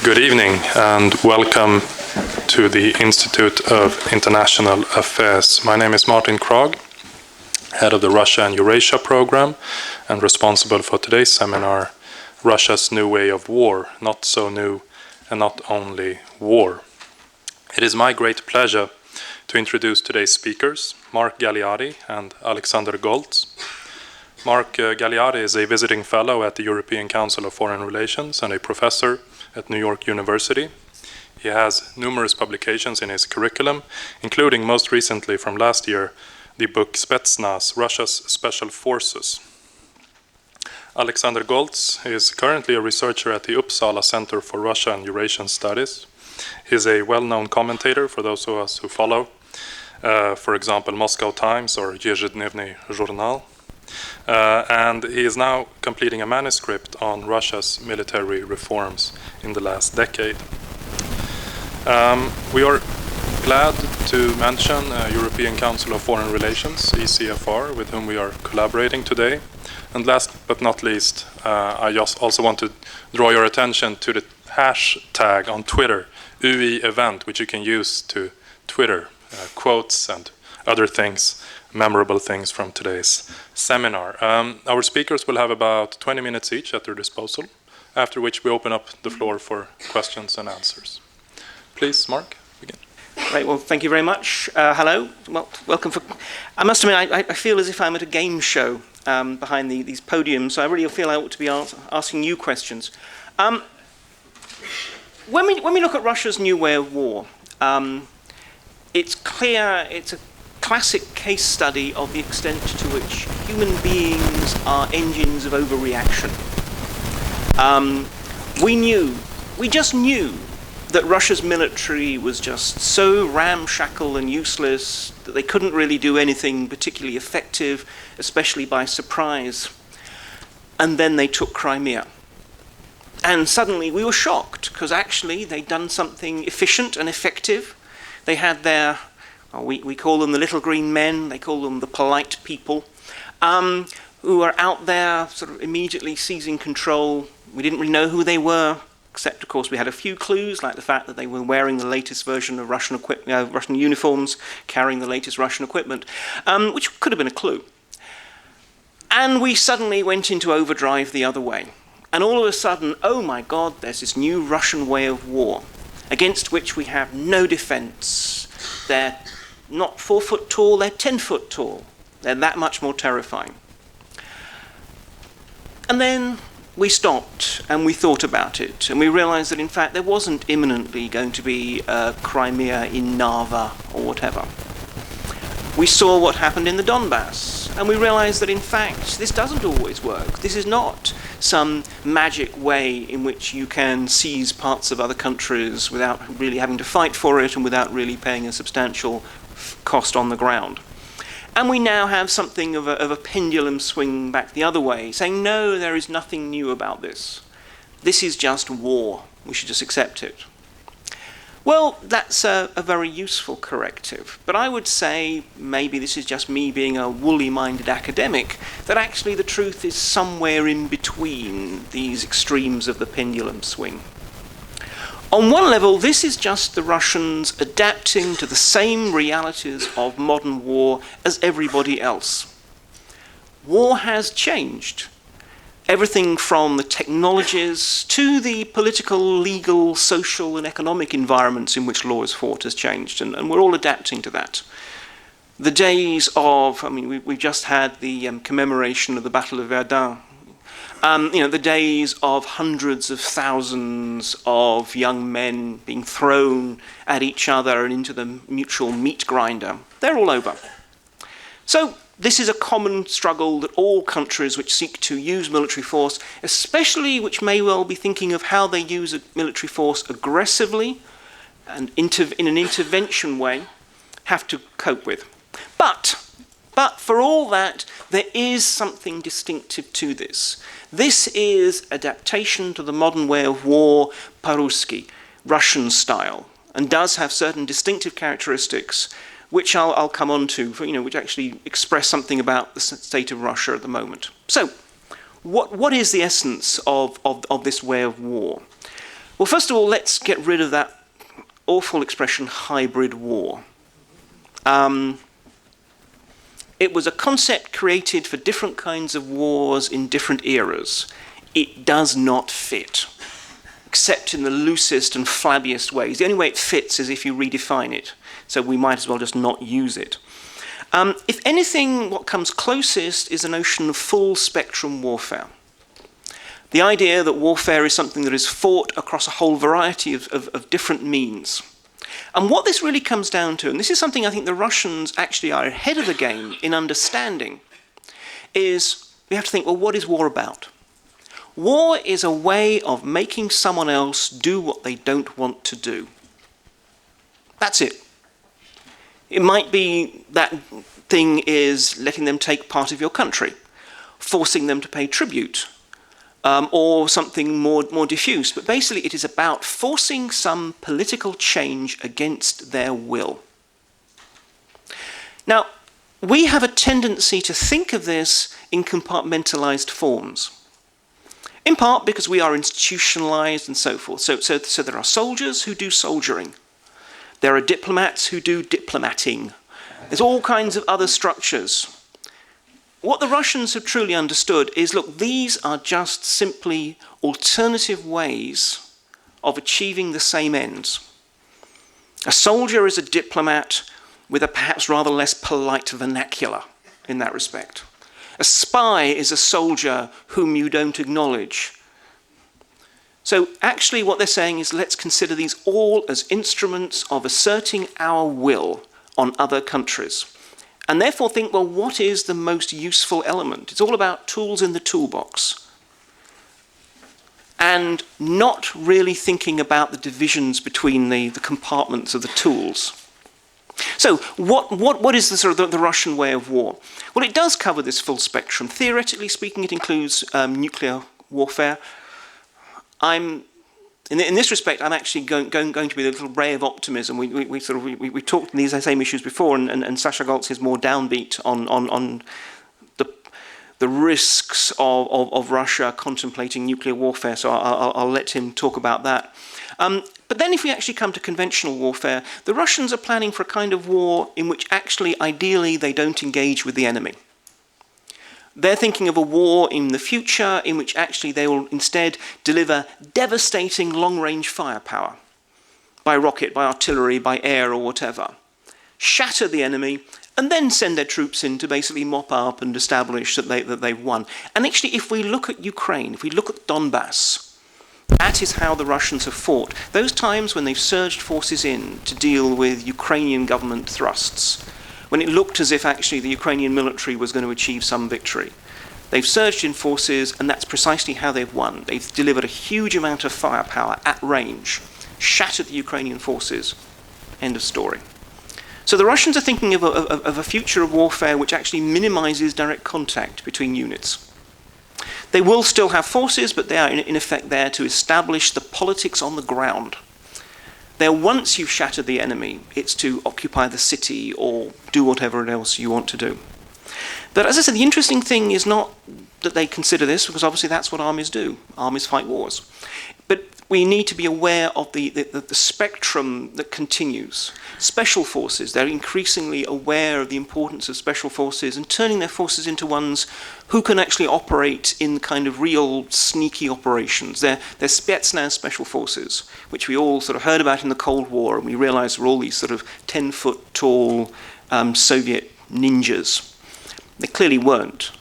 Good evening and welcome to the Institute of International Affairs. My name is Martin Kragh, head of the Russia and Eurasia program and responsible for today's seminar, Russia's New Way of War, Not So New and Not Only War. It is my great pleasure to introduce today's speakers, Mark Gagliardi and Alexander Goltz. Mark Gagliardi is a visiting fellow at the European Council of Foreign Relations and a professor at New York University. He has numerous publications in his curriculum, including most recently from last year, the book Spetsnaz, Russia's Special Forces. Alexander Goltz is currently a researcher at the Uppsala Center for Russia and Eurasian Studies. He is a well-known commentator for those of us who follow, for example, Moscow Times or Ежедневный журнал. And he is now completing a manuscript on Russia's military reforms in the last decade. We are glad to mention European Council of Foreign Relations, ECFR, with whom we are collaborating today. And last but not least, I just also want to draw your attention to the hashtag on Twitter, UI event, which you can use to Twitter quotes and other things, memorable things from today's seminar. Our speakers will have about 20 minutes each at their disposal, after which we open up the floor for questions and answers. Please, Mark, begin. Right, well, thank you very much. Hello, well, welcome. I must admit, I feel as if I'm at a game show behind these podiums, so I really feel I ought to be asking you questions. When we look at Russia's new way of war, it's clear it's a classic case study of the extent to which human beings are engines of overreaction. We just knew that Russia's military was just so ramshackle and useless that they couldn't really do anything particularly effective, especially by surprise. And then they took Crimea. And suddenly we were shocked, because actually they'd done something efficient and effective. They had their, we call them the little green men, they call them the polite people, who are out there sort of immediately seizing control. We didn't really know who they were, except of course we had a few clues, like the fact that they were wearing the latest version of Russian uniforms, carrying the latest Russian equipment, which could have been a clue. And we suddenly went into overdrive the other way. And all of a sudden, oh my God, there's this new Russian way of war, against which we have no defense. They're not 4 foot tall, they're 10 foot tall. They're that much more terrifying. And then we stopped and we thought about it, and we realized that in fact there wasn't imminently going to be a Crimea in Narva or whatever. We saw what happened in the Donbass, and we realized that in fact this doesn't always work. This is not some magic way in which you can seize parts of other countries without really having to fight for it and without really paying a substantial cost on the ground. And we now have something of a pendulum swing back the other way, saying no, there is nothing new about this. This is just war. We should just accept it. Well, that's a very useful corrective, but I would say, maybe this is just me being a woolly-minded academic, that actually the truth is somewhere in between these extremes of the pendulum swing. On one level, this is just the Russians adapting to the same realities of modern war as everybody else. War has changed. Everything from the technologies to the political, legal, social and economic environments in which law is fought has changed, and we're all adapting to that. The days of, we've just had the commemoration of the Battle of Verdun. The days of hundreds of thousands of young men being thrown at each other and into the mutual meat grinder, they're all over. So this is a common struggle that all countries which seek to use military force, especially which may well be thinking of how they use a military force aggressively and in an intervention way, have to cope with. But for all that, there is something distinctive to this. This is adaptation to the modern way of war, по-русски, Russian style, and does have certain distinctive characteristics which I'll come on to, which actually express something about the state of Russia at the moment. So, what is the essence of this way of war? Well, first of all, let's get rid of that awful expression, hybrid war. It was a concept created for different kinds of wars in different eras. It does not fit, except in the loosest and flabbiest ways. The only way it fits is if you redefine it, so we might as well just not use it. If anything, what comes closest is the notion of full spectrum warfare. The idea that warfare is something that is fought across a whole variety of different means. And what this really comes down to, and this is something I think the Russians actually are ahead of the game in understanding, is we have to think, well, what is war about? War is a way of making someone else do what they don't want to do. That's it. It might be that thing is letting them take part of your country, forcing them to pay tribute, or something more diffuse. But basically it is about forcing some political change against their will. Now, we have a tendency to think of this in compartmentalized forms. In part because we are institutionalized and so forth. So there are soldiers who do soldiering. There are diplomats who do diplomating. There's all kinds of other structures. What the Russians have truly understood is, look, these are just simply alternative ways of achieving the same ends. A soldier is a diplomat with a perhaps rather less polite vernacular in that respect. A spy is a soldier whom you don't acknowledge. So actually what they're saying is, let's consider these all as instruments of asserting our will on other countries. And therefore think, well, what is the most useful element? It's all about tools in the toolbox. And not really thinking about the divisions between the compartments of the tools. So what is the sort of the Russian way of war? Well, it does cover this full spectrum. Theoretically speaking, it includes nuclear warfare. In this respect, I'm actually going to be a little ray of optimism. We talked these same issues before, and Sasha Goltz is more downbeat on the risks of Russia contemplating nuclear warfare. So I'll let him talk about that. But then, if we actually come to conventional warfare, the Russians are planning for a kind of war in which actually, ideally, they don't engage with the enemy. They're thinking of a war in the future in which actually they will instead deliver devastating long-range firepower by rocket, by artillery, by air or whatever, shatter the enemy, and then send their troops in to basically mop up and establish that they've won. And actually, if we look at Ukraine, if we look at Donbass, that is how the Russians have fought. Those times when they've surged forces in to deal with Ukrainian government thrusts, when it looked as if actually the Ukrainian military was going to achieve some victory. They've surged in forces, and that's precisely how they've won. They've delivered a huge amount of firepower at range, shattered the Ukrainian forces. End of story. So the Russians are thinking of a future of warfare which actually minimizes direct contact between units. They will still have forces, but they are in effect there to establish the politics on the ground. There, once you've shattered the enemy, it's to occupy the city or do whatever else you want to do. But as I said, the interesting thing is not that they consider this, because obviously that's what armies do. Armies fight wars. But we need to be aware of the spectrum that continues. Special forces, they're increasingly aware of the importance of special forces and turning their forces into ones who can actually operate in kind of real sneaky operations. They're Spetsnaz special forces, which we all sort of heard about in the Cold War, and we realized were all these sort of 10-foot tall Soviet ninjas. They clearly weren't.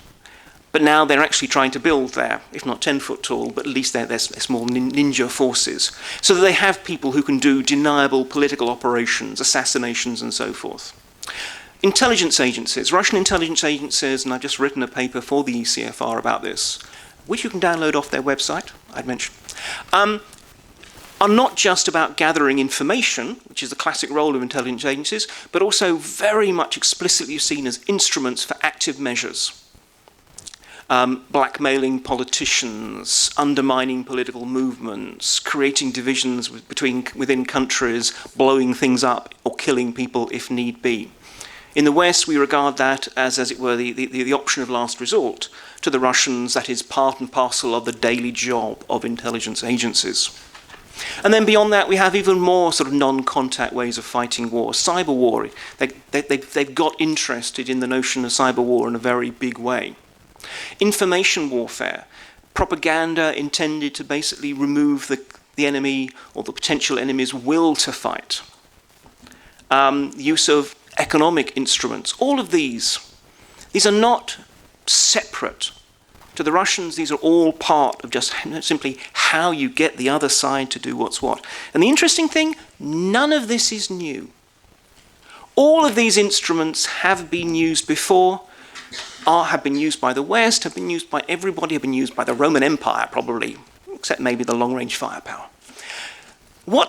But now they're actually trying to build their, if not 10-foot tall, but at least their small ninja forces, so that they have people who can do deniable political operations, assassinations, and so forth. Intelligence agencies, Russian intelligence agencies, and I've just written a paper for the ECFR about this, which you can download off their website, I'd mention, are not just about gathering information, which is the classic role of intelligence agencies, but also very much explicitly seen as instruments for active measures. Blackmailing politicians, undermining political movements, creating divisions within countries, blowing things up or killing people if need be. In the West, we regard that as it were, the option of last resort. To the Russians, that is part and parcel of the daily job of intelligence agencies. And then beyond that, we have even more sort of non-contact ways of fighting war. Cyber war, they've got interested in the notion of cyber war in a very big way. Information warfare, propaganda intended to basically remove the enemy or the potential enemy's will to fight. Use of economic instruments, all of these are not separate. To the Russians, these are all part of just simply how you get the other side to do what's what. And the interesting thing, none of this is new. All of these instruments have been used before, have been used by the West, have been used by everybody, have been used by the Roman Empire probably, except maybe the long-range firepower.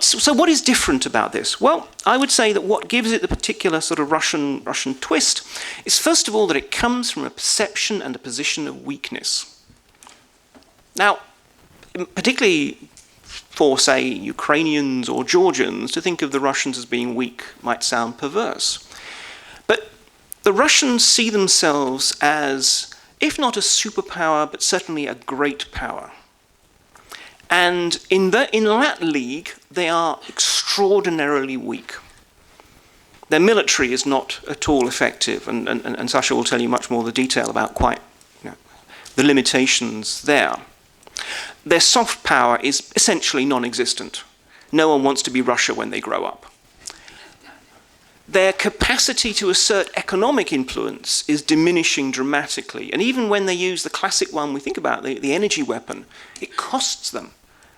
So what is different about this? Well, I would say that what gives it the particular sort of Russian twist is, first of all, that it comes from a perception and a position of weakness. Now, particularly for, say, Ukrainians or Georgians, to think of the Russians as being weak might sound perverse. But the Russians see themselves as, if not a superpower, but certainly a great power. And in that league, they are extraordinarily weak. Their military is not at all effective, and Sasha will tell you much more of the detail about the limitations there. Their soft power is essentially non-existent. No one wants to be Russia when they grow up. Their capacity to assert economic influence is diminishing dramatically. And even when they use the classic one we think about, the energy weapon, it costs them.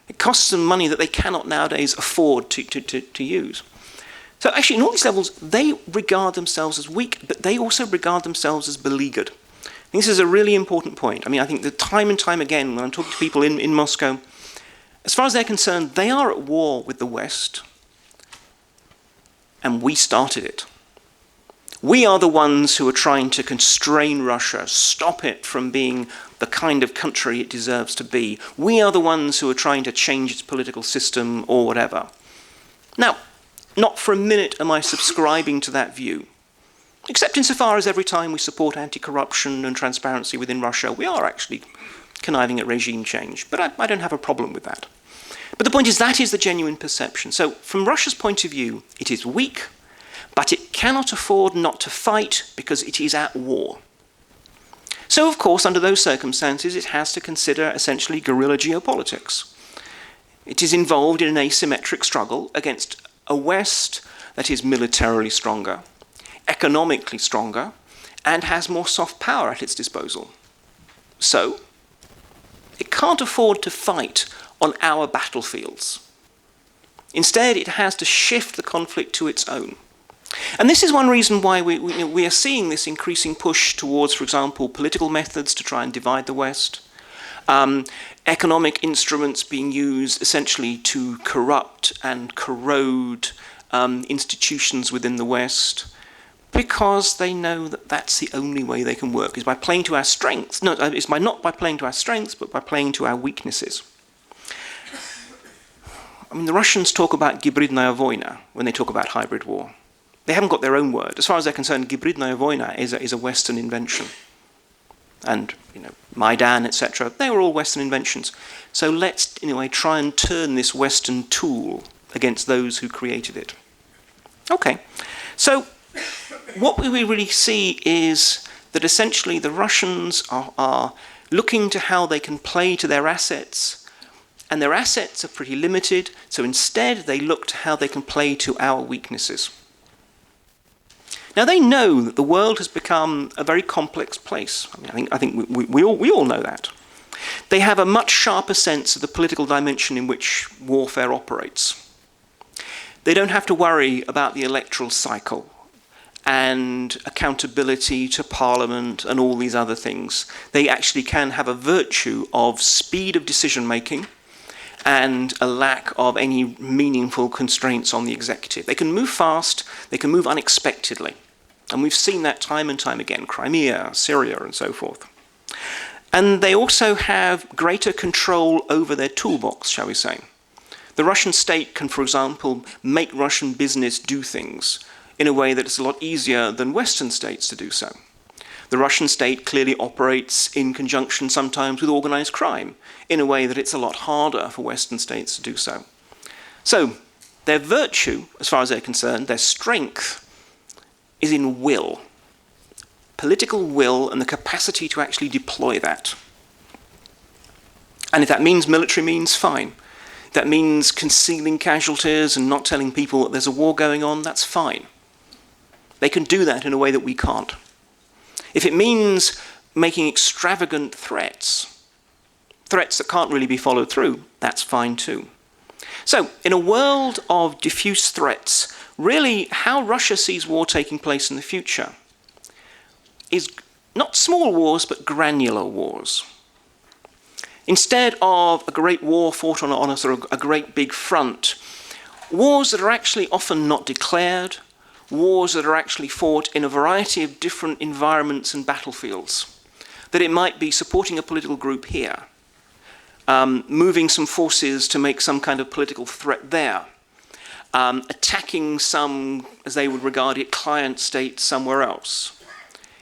It costs them money that they cannot nowadays afford to use. So actually, in all these levels, they regard themselves as weak, but they also regard themselves as beleaguered. And this is a really important point. I mean, I think that time and time again, when I'm talking to people in Moscow, as far as they're concerned, they are at war with the West, and we started it. We are the ones who are trying to constrain Russia, stop it from being the kind of country it deserves to be. We are the ones who are trying to change its political system or whatever. Now, not for a minute am I subscribing to that view, except insofar as every time we support anti-corruption and transparency within Russia, we are actually conniving at regime change. But I don't have a problem with that. But the point is, that is the genuine perception. So from Russia's point of view, it is weak, but it cannot afford not to fight because it is at war. So, of course, under those circumstances, it has to consider essentially guerrilla geopolitics. It is involved in an asymmetric struggle against a West that is militarily stronger, economically stronger, and has more soft power at its disposal. So, it can't afford to fight on our battlefields. Instead, it has to shift the conflict to its own. And this is one reason why we are seeing this increasing push towards, for example, political methods to try and divide the West, economic instruments being used essentially to corrupt and corrode institutions within the West, because they know that that's the only way they can work, is by playing to our strengths. No, it's not by playing to our strengths, but by playing to our weaknesses. I mean, the Russians talk about gibridnaya vojna when they talk about hybrid war. They haven't got their own word. As far as they're concerned, gibridnaya vojna is a Western invention. And, Maidan, etc., they were all Western inventions. So let's, in a way, try and turn this Western tool against those who created it. Okay, so what we really see is that essentially the Russians are looking to how they can play to their assets, and their assets are pretty limited, so instead they look to how they can play to our weaknesses. Now they know that the world has become a very complex place. I think we all know that. They have a much sharper sense of the political dimension in which warfare operates. They don't have to worry about the electoral cycle and accountability to Parliament and all these other things. They actually can have a virtue of speed of decision making and a lack of any meaningful constraints on the executive. They can move fast, they can move unexpectedly. And we've seen that time and time again, Crimea, Syria, and so forth. And they also have greater control over their toolbox, shall we say. The Russian state can, for example, make Russian business do things in a way that is a lot easier than Western states to do so. The Russian state clearly operates in conjunction sometimes with organized crime in a way that it's a lot harder for Western states to do so. So their virtue, as far as they're concerned, their strength, is in will. Political will and the capacity to actually deploy that. And if that means military means, fine. If that means concealing casualties and not telling people that there's a war going on, that's fine. They can do that in a way that we can't. If it means making extravagant threats that can't really be followed through, that's fine too. So, in a world of diffuse threats, really how Russia sees war taking place in the future is not small wars, but granular wars. Instead of a great war fought on a sort of a great big front, wars that are actually often not declared, wars that are actually fought in a variety of different environments and battlefields. That it might be supporting a political group here, moving some forces to make some kind of political threat there, attacking some, as they would regard it, client state somewhere else.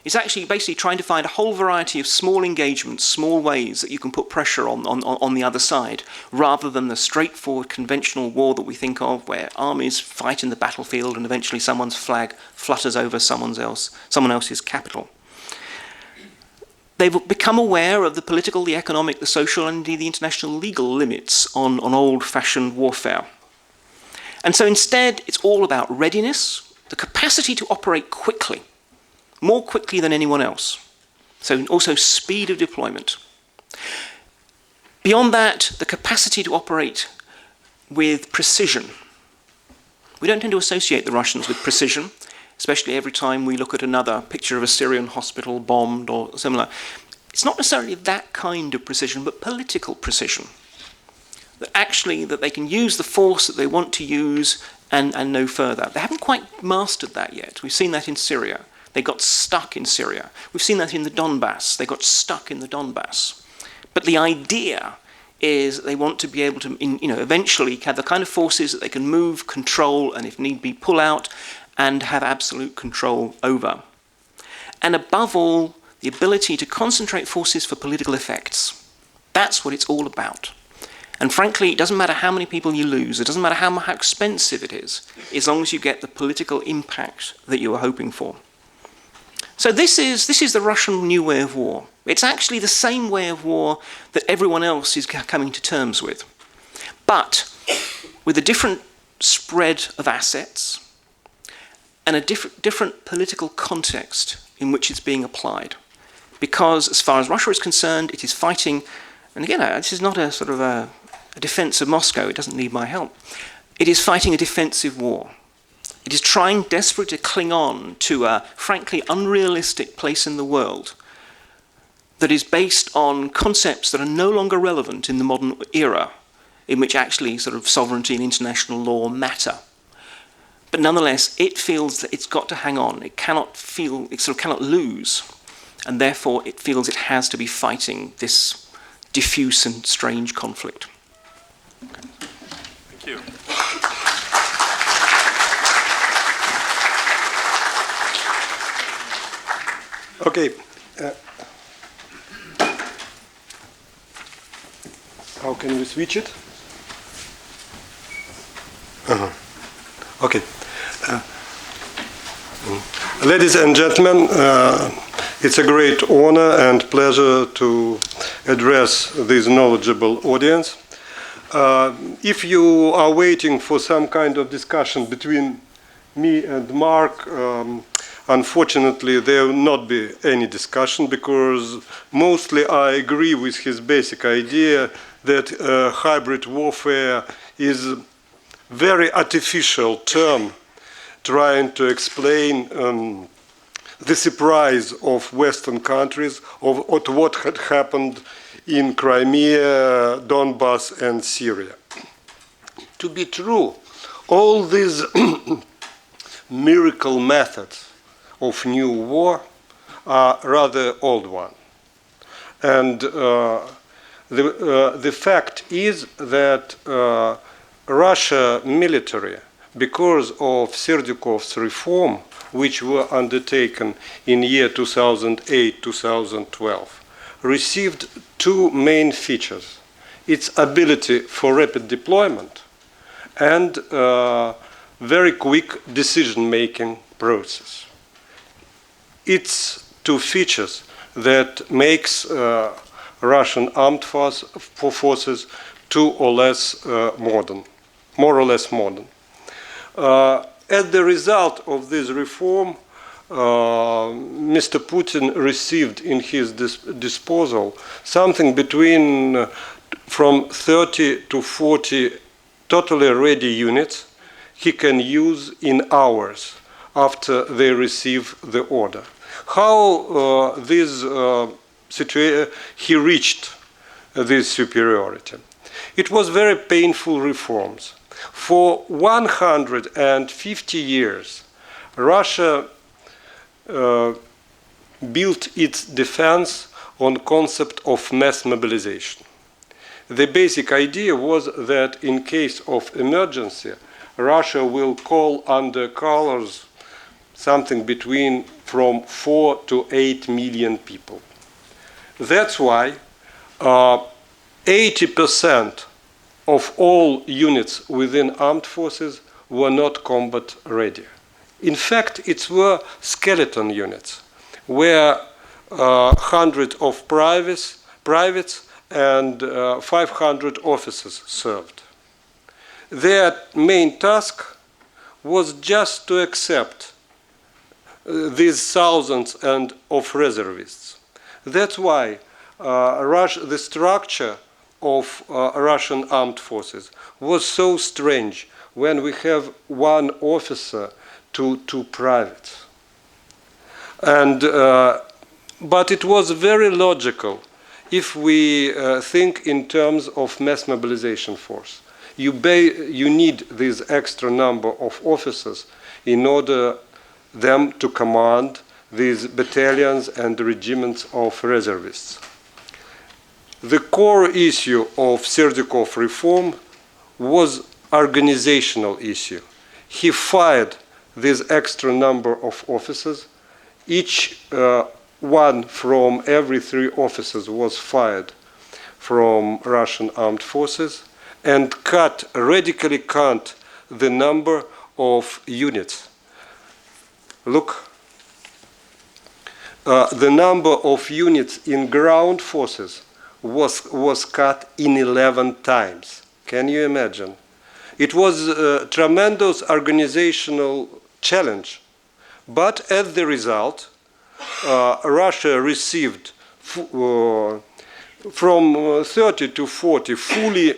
It's actually basically trying to find a whole variety of small engagements, small ways that you can put pressure on the other side, rather than the straightforward conventional war that we think of, where armies fight in the battlefield and eventually someone's flag flutters over someone else's capital. They've become aware of the political, the economic, the social, and indeed the international legal limits on old-fashioned warfare. And so instead, it's all about readiness, the capacity to operate quickly, more quickly than anyone else. So also speed of deployment. Beyond that, the capacity to operate with precision. We don't tend to associate the Russians with precision, especially every time we look at another picture of a Syrian hospital bombed or similar. It's not necessarily that kind of precision, but political precision. That they can use the force that they want to use and no further. They haven't quite mastered that yet. We've seen that in Syria. They got stuck in Syria. We've seen that in the Donbass. They got stuck in the Donbass. But the idea is that they want to be able to, eventually have the kind of forces that they can move, control, and if need be, pull out, and have absolute control over. And above all, the ability to concentrate forces for political effects. That's what it's all about. And frankly, it doesn't matter how many people you lose, it doesn't matter how expensive it is, as long as you get the political impact that you are hoping for. So this is the Russian new way of war. It's actually the same way of war that everyone else is coming to terms with, but with a different spread of assets and a different political context in which it's being applied. Because as far as Russia is concerned, it is fighting, and again, this is not a sort of a defense of Moscow, it doesn't need my help. It is fighting a defensive war. It is trying desperately to cling on to a frankly unrealistic place in the world that is based on concepts that are no longer relevant in the modern era, in which actually sort of sovereignty and international law matter. But nonetheless, it feels that it's got to hang on. It cannot lose. And therefore, it feels it has to be fighting this diffuse and strange conflict. Okay. Thank you. Okay. How can we switch it? Okay. Ladies and gentlemen, it's a great honor and pleasure to address this knowledgeable audience. If you are waiting for some kind of discussion between me and Mark, unfortunately, there will not be any discussion because mostly I agree with his basic idea that hybrid warfare is a very artificial term trying to explain the surprise of Western countries of what had happened in Crimea, Donbass, and Syria. To be true, all these miracle methods of new war are rather old ones. And the fact is that Russia military, because of Serdyukov's reform, which were undertaken in year 2008-2012, received two main features: its ability for rapid deployment and very quick decision-making process. It's two features that makes Russian armed forces more or less modern. As the result of this reform, Mr. Putin received in his disposal something between from 30 to 40 totally ready units he can use in hours after they receive the order. How he reached this superiority? It was very painful reforms. For 150 years, Russia built its defense on concept of mass mobilization. The basic idea was that in case of emergency, Russia will call under colors something between from 4 to 8 million people. That's why 80% of all units within armed forces were not combat ready. In fact, it were skeleton units, where hundreds of privates and 500 officers served. Their main task was just to accept these thousands of reservists. That's why the structure of Russian armed forces was so strange when we have one officer to two privates. But it was very logical if we think in terms of mass mobilization force. You need this extra number of officers in order them to command these battalions and regiments of reservists. The core issue of Serdukov reform was organizational issue. He fired this extra number of officers. Each one from every 3 officers was fired from Russian armed forces and radically cut the number of units. Look, the number of units in ground forces was cut in 11 times. Can you imagine? It was a tremendous organizational challenge. But as the result, Russia received from 30 to 40 fully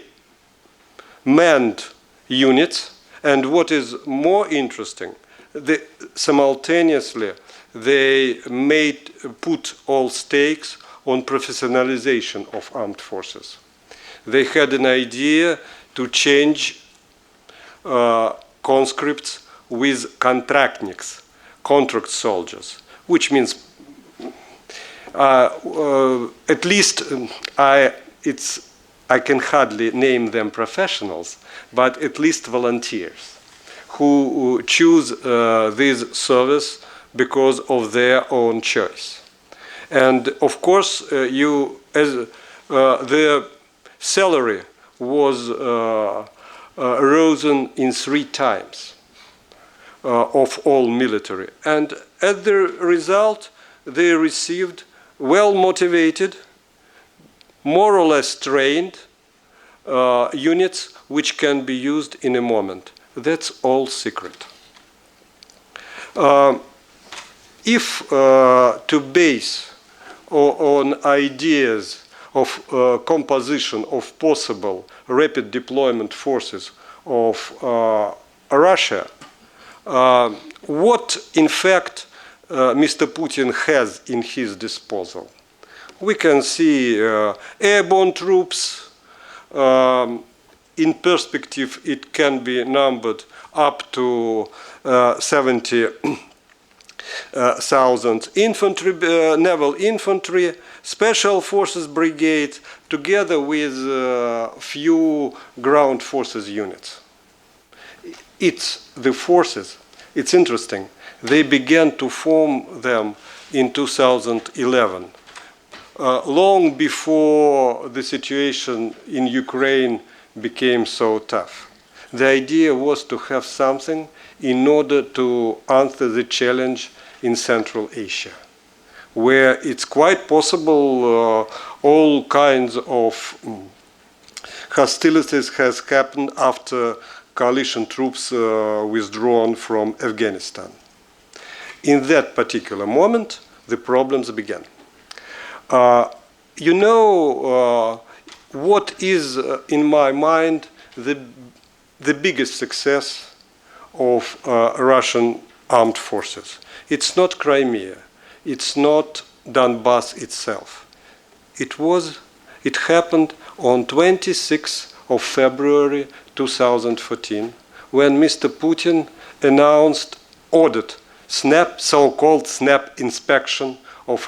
manned units. And what is more interesting, simultaneously they put all stakes on professionalization of armed forces. They had an idea to change conscripts with contractniks, contract soldiers, which means at least I can hardly name them professionals, but at least volunteers who choose this service because of their own choice. And of course, their salary was risen in 3 times of all military. And as the result, they received well-motivated, more or less trained units which can be used in a moment. That's all secret. If to base on ideas of composition of possible rapid deployment forces of Russia, what in fact Mr. Putin has in his disposal? We can see airborne troops. In perspective, it can be numbered up to 70,000 infantry, naval infantry, special forces brigade, together with few ground forces units. It's the forces. It's interesting. They began to form them in 2011, long before the situation in Ukraine became so tough. The idea was to have something in order to answer the challenge in Central Asia, where it's quite possible all kinds of hostilities has happened after coalition troops withdrawn from Afghanistan. In that particular moment, the problems began. You know what is, in my mind, the biggest success of Russian armed forces? It's not Crimea. It's not Donbass itself. It happened on 26th of February 2014 when Mr. Putin ordered so-called snap inspection of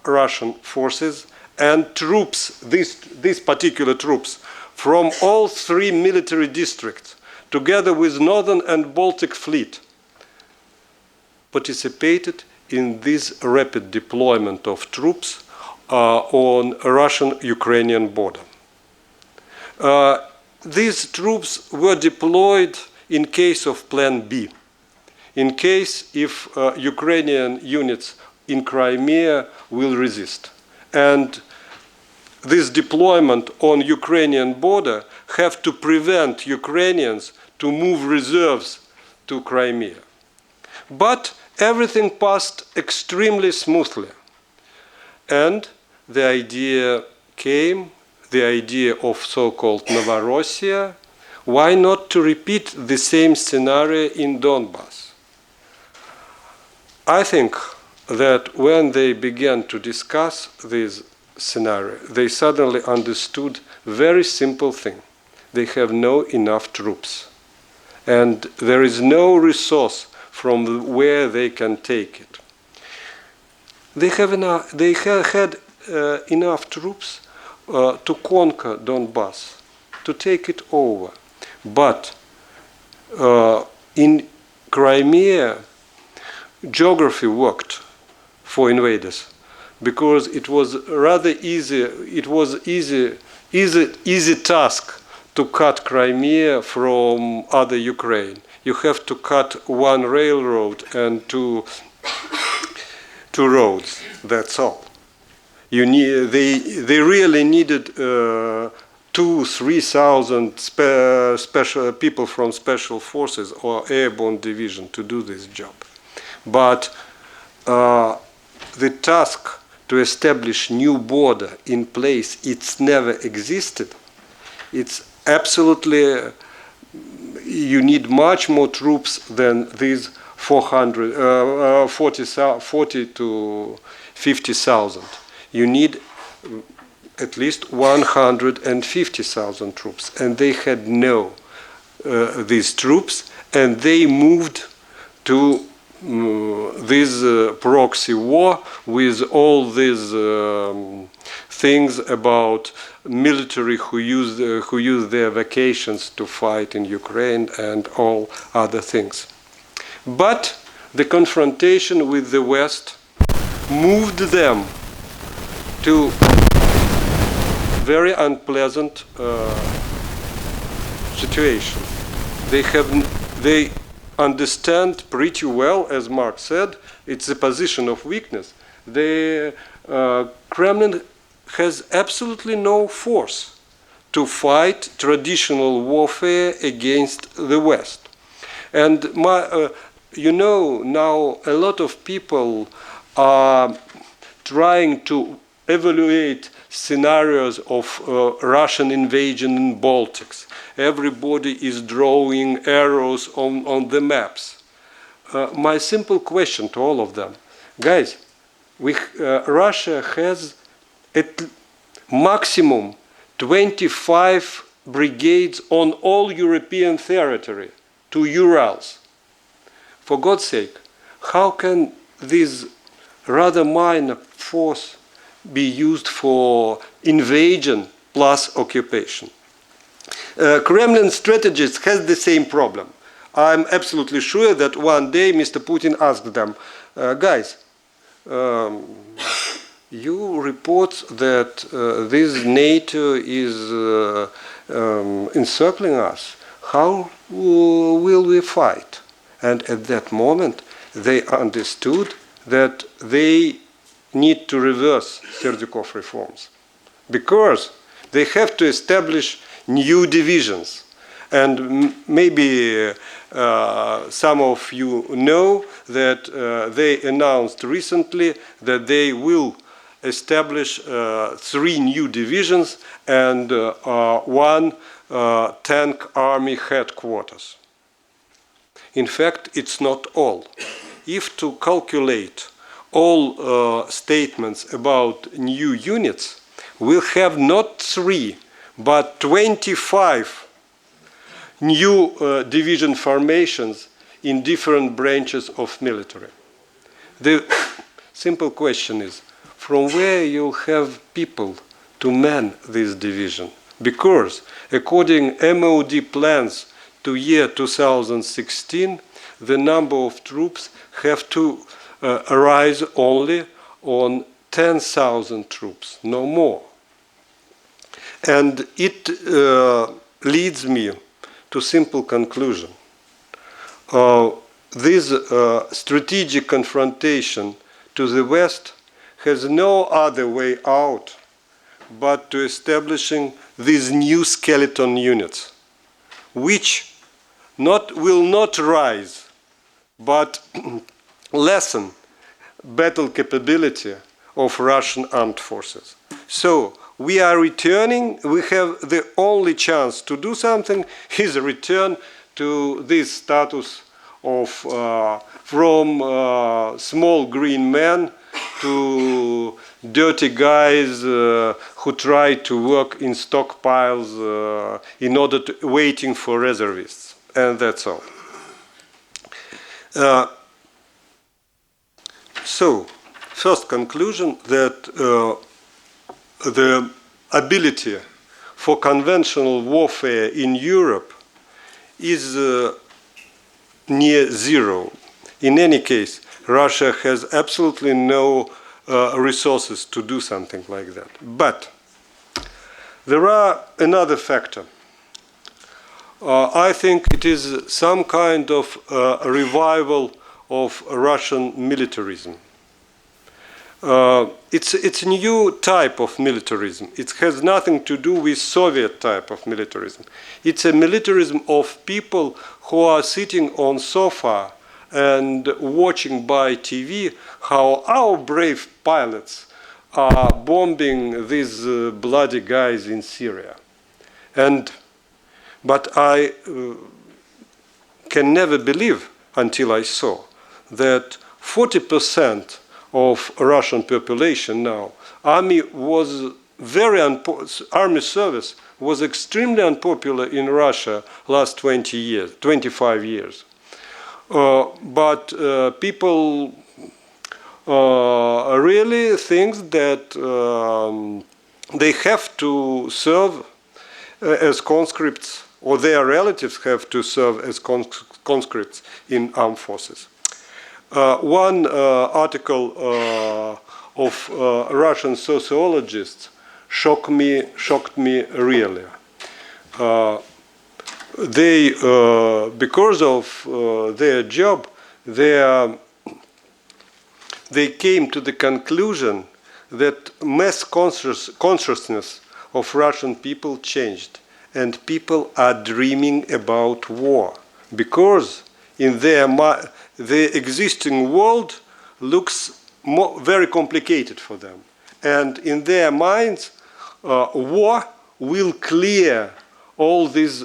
Russian forces and troops, these particular troops, from all three military districts, together with Northern and Baltic Fleet, participated in this rapid deployment of troops on Russian-Ukrainian border. These troops were deployed in case of Plan B, in case if Ukrainian units in Crimea will resist. And this deployment on Ukrainian border have to prevent Ukrainians to move reserves to Crimea. But everything passed extremely smoothly. And the idea came, the idea of so-called Novorossiya, why not to repeat the same scenario in Donbass? I think that when they began to discuss this scenario, they suddenly understood a very simple thing. They have no enough troops. And there is no resource from where they can take it. They had enough troops to conquer Donbass, to take it over. But in Crimea, geography worked for invaders because it was rather easy. It was easy task to cut Crimea from other Ukraine. You have to cut one railroad and two roads. That's all. They really needed 2,000-3,000 special people from special forces or airborne division to do this job. But the task to establish new border in place it's never existed. It's absolutely, you need much more troops than these 40 to 50,000. You need at least 150,000 troops, and they had these troops, and they moved to this proxy war with all these things about military who use their vacations to fight in Ukraine and all other things. But the confrontation with the West moved them to very unpleasant situation. They understand pretty well, as Mark said, it's a position of weakness. The Kremlin has absolutely no force to fight traditional warfare against the West. And you know, now a lot of people are trying to evaluate scenarios of Russian invasion in Baltics. Everybody is drawing arrows on the maps. My simple question to all of them, guys, Russia has at maximum 25 brigades on all European territory to Urals. For God's sake, how can this rather minor force be used for invasion plus occupation? Kremlin strategists has the same problem. I'm absolutely sure that one day Mr. Putin asked them, guys, you report that this NATO is encircling us. how will we fight? And at that moment, they understood that they need to reverse Serdyukov reforms, because they have to establish new divisions. And maybe some of you know that they announced recently that they will establish 3 new divisions and 1 tank army headquarters. In fact, it's not all. If to calculate all statements about new units, we'll have not 3, but 25 new division formations in different branches of military. The simple question is, from where you'll have people to man this division? Because according MOD plans to year 2016, the number of troops have to rise only on 10,000 troops, no more. And it leads me to simple conclusion. This strategic confrontation to the West has no other way out but to establishing these new skeleton units, which will not rise, but lessen battle capability of Russian armed forces. So we are returning, we have the only chance to do something is a return to this status of from small green men to dirty guys who try to work in stockpiles in order to waiting for reservists, and that's all. So, first conclusion that the ability for conventional warfare in Europe is near zero. In any case, Russia has absolutely no resources to do something like that. But there are another factor. I think it is some kind of revival of Russian militarism. It's a new type of militarism. It has nothing to do with Soviet type of militarism. It's a militarism of people who are sitting on sofa and watching by TV how our brave pilots are bombing these bloody guys in Syria. But I can never believe until I saw that 40% of Russian population now, army service was extremely unpopular in Russia last 20 years, 25 years. But people really think that they have to serve as conscripts, or their relatives have to serve as conscripts in armed forces. One article of Russian sociologists shocked me really. They, because of their job, they came to the conclusion that mass consciousness of Russian people changed, and people are dreaming about war, because in the existing world looks very complicated for them, and in their minds war will clear all these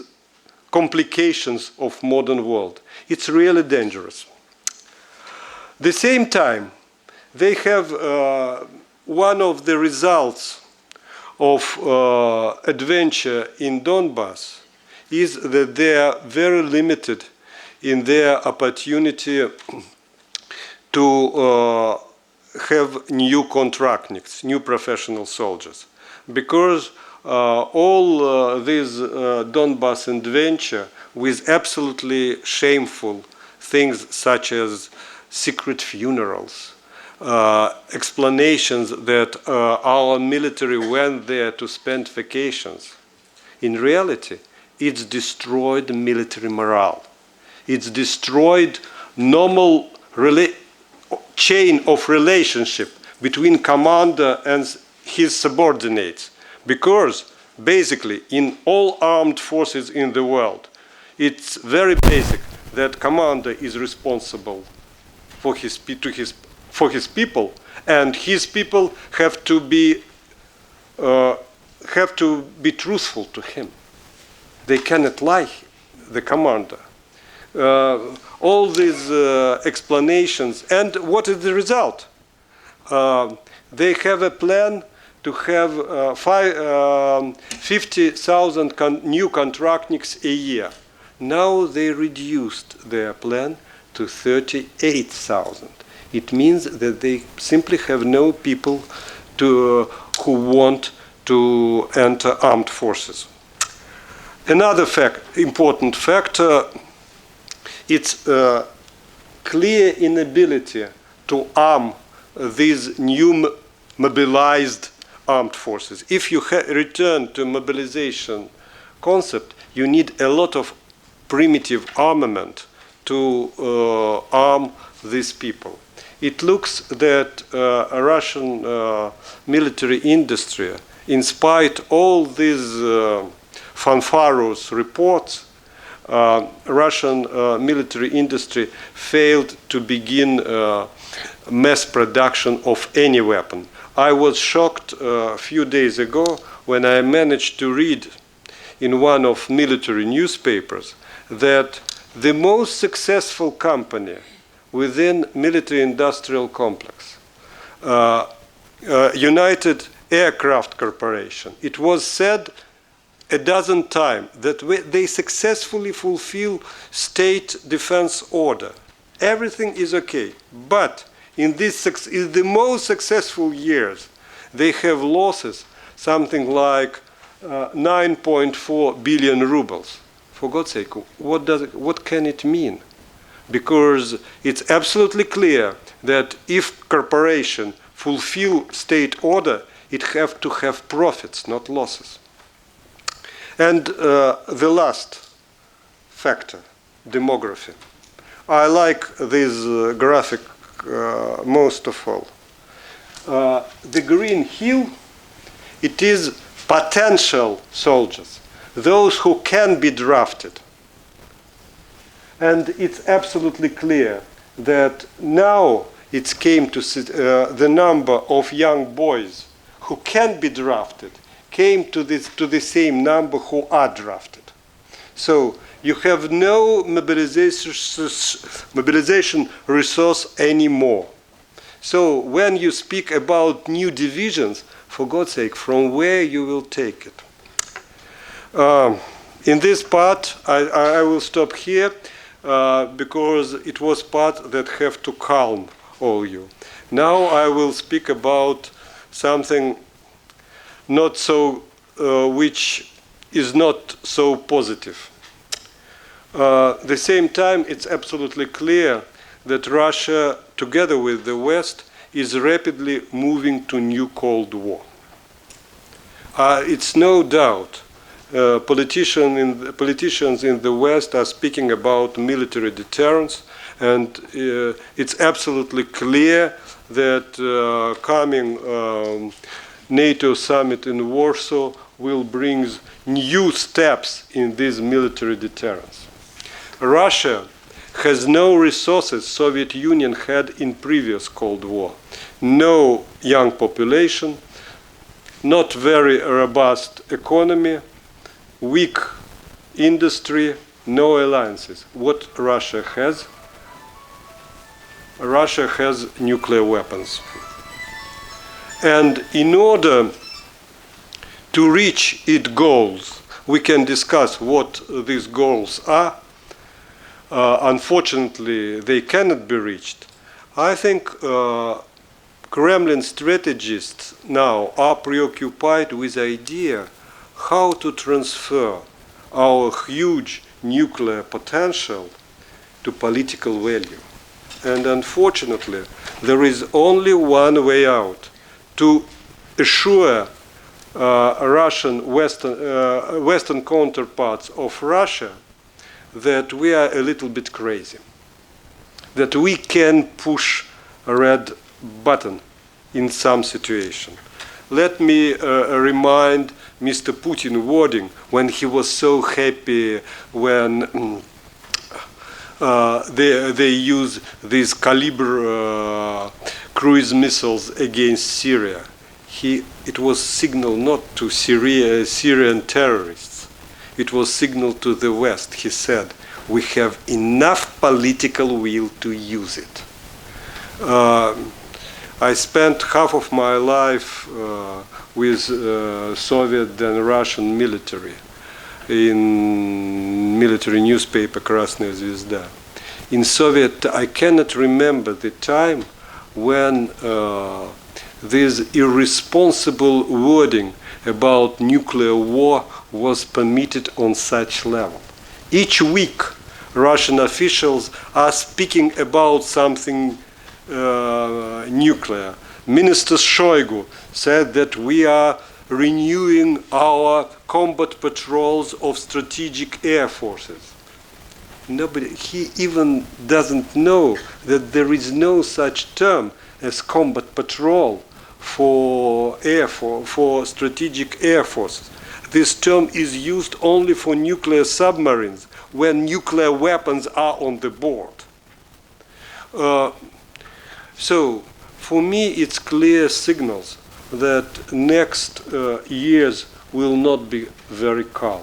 complications of modern world. It's really dangerous. At the same time, they have one of the results of adventure in Donbass is that they are very limited in their opportunity to have new contractniks, new professional soldiers, because all this Donbass adventure with absolutely shameful things such as secret funerals, explanations that our military went there to spend vacations. In reality, it's destroyed military morale. It's destroyed normal chain of relationship between commander and his subordinates. Because basically in all armed forces in the world, it's very basic that commander is responsible for his people, and his people have to be truthful to him. They cannot lie, the commander. All these explanations, and what is the result? They have a plan to have 50,000 new contractniks a year. Now they reduced their plan to 38,000. It means that they simply have no people who want to enter armed forces. Another important factor, it's clear inability to arm these new mobilized armed forces. If you return to mobilization concept, you need a lot of primitive armament to arm these people. It looks that Russian military industry, in spite all these fanfarous reports, Russian military industry failed to begin mass production of any weapon. I was shocked a few days ago when I managed to read in one of military newspapers that the most successful company within military industrial complex, United Aircraft Corporation, it was said a dozen times that they successfully fulfill state defense order. Everything is okay, but in the most successful years, they have losses, something like 9.4 billion rubles. For God's sake, what can it mean? Because it's absolutely clear that if corporation fulfill state order, it have to have profits, not losses. And the last factor, demography. I like this graphic most of all. The green hill, it is potential soldiers, those who can be drafted. And it's absolutely clear that now it came to the number of young boys who can be drafted came to the same number who are drafted. So you have no mobilization resource anymore. So when you speak about new divisions, for God's sake, from where you will take it? In this part, I will stop here because it was part that have to calm all you. Now I will speak about something not so, which is not so positive. At the same time, it's absolutely clear that Russia, together with the West, is rapidly moving to new Cold War. It's no doubt politicians in the West are speaking about military deterrence, and it's absolutely clear that coming NATO summit in Warsaw will bring new steps in this military deterrence. Russia has no resources Soviet Union had in previous Cold War. No young population, not very robust economy, weak industry, no alliances. What Russia has? Russia has nuclear weapons. And in order to reach its goals, we can discuss what these goals are. Unfortunately, they cannot be reached. I think Kremlin strategists now are preoccupied with the idea how to transfer our huge nuclear potential to political value. And unfortunately, there is only one way out: to assure Russian Western counterparts of Russia that we are a little bit crazy, that we can push a red button in some situation. Let me remind Mr. Putin wording when he was so happy when they use these caliber cruise missiles against Syria. It was signal not to Syrian terrorists. It was signal to the West. He said, we have enough political will to use it. I spent half of my life with Soviet and Russian military in military newspaper Krasnaya Zvezda. In Soviet, I cannot remember the time when this irresponsible wording about nuclear war was permitted on such level. Each week, Russian officials are speaking about something nuclear. Minister Shoigu said that we are renewing our combat patrols of strategic air forces. He even doesn't know that there is no such term as combat patrol for strategic air forces. This term is used only for nuclear submarines when nuclear weapons are on the board. So, for me, it's clear signals that next years will not be very calm.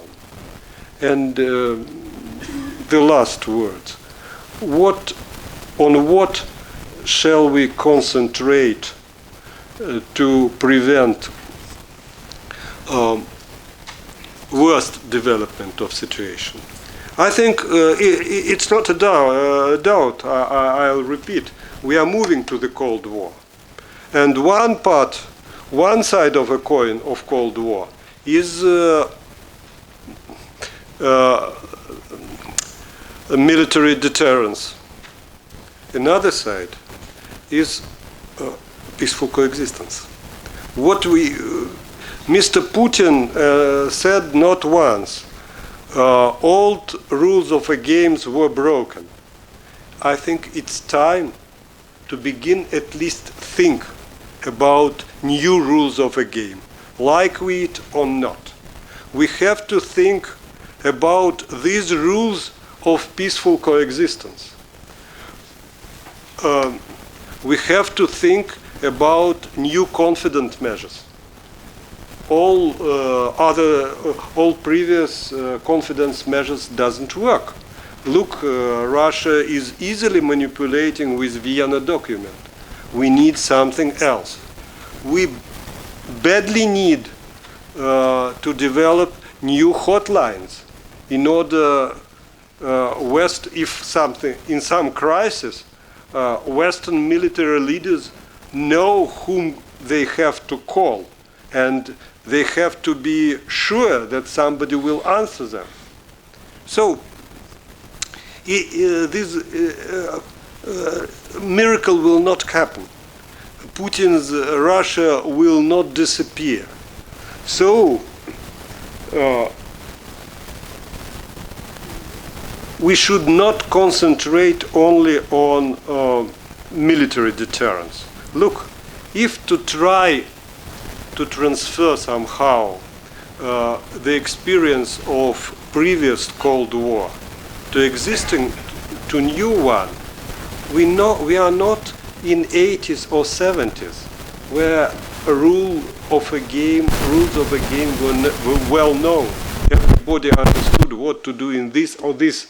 And the last words. On what shall we concentrate to prevent worst development of situation? I think it's not a doubt. I'll repeat. We are moving to the Cold War. And one side of a coin of Cold War is military deterrence. Another side is peaceful coexistence. Mr. Putin said not once, old rules of the games were broken. I think it's time to begin at least think about new rules of a game, like we it or not. We have to think about these rules of peaceful coexistence. We have to think about new confident measures. All previous confidence measures doesn't work. Look, Russia is easily manipulating with Vienna document. We need something else. We badly need to develop new hotlines in order in some crisis, Western military leaders know whom they have to call, and they have to be sure that somebody will answer them. So, this miracle will not happen. Putin's Russia will not disappear. So, we should not concentrate only on military deterrence. Look, if to try to transfer somehow the experience of previous Cold War to new one, we are not in 80s or 70s, where rules of a game were well known. Everybody understood what to do in this or this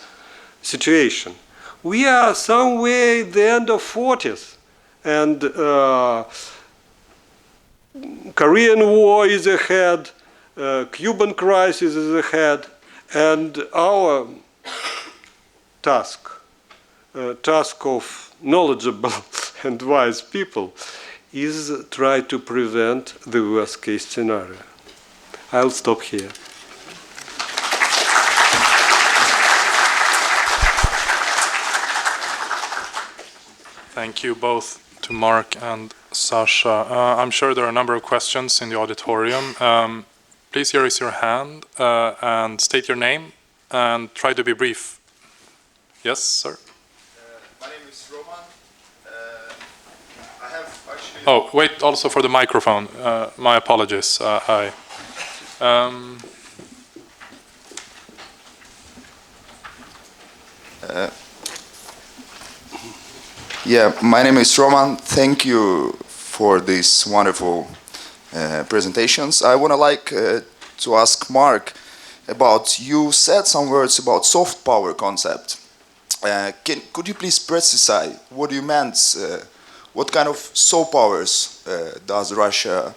situation. We are somewhere at the end of 40s, and Korean War is ahead, Cuban crisis is ahead, and our task of knowledgeable and wise people is try to prevent the worst case scenario. I'll stop here. Thank you both to Mark and Sasha. I'm sure there are a number of questions in the auditorium. Please raise your hand and state your name and try to be brief. Yes, sir? My name is Roman. I have actually... Oh, wait, also for the microphone. My apologies. Yeah, my name is Roman. Thank you for these wonderful presentations. I would like to ask Mark about, you said some words about soft power concept. Could you please precisely what you meant? What kind of soft powers does Russia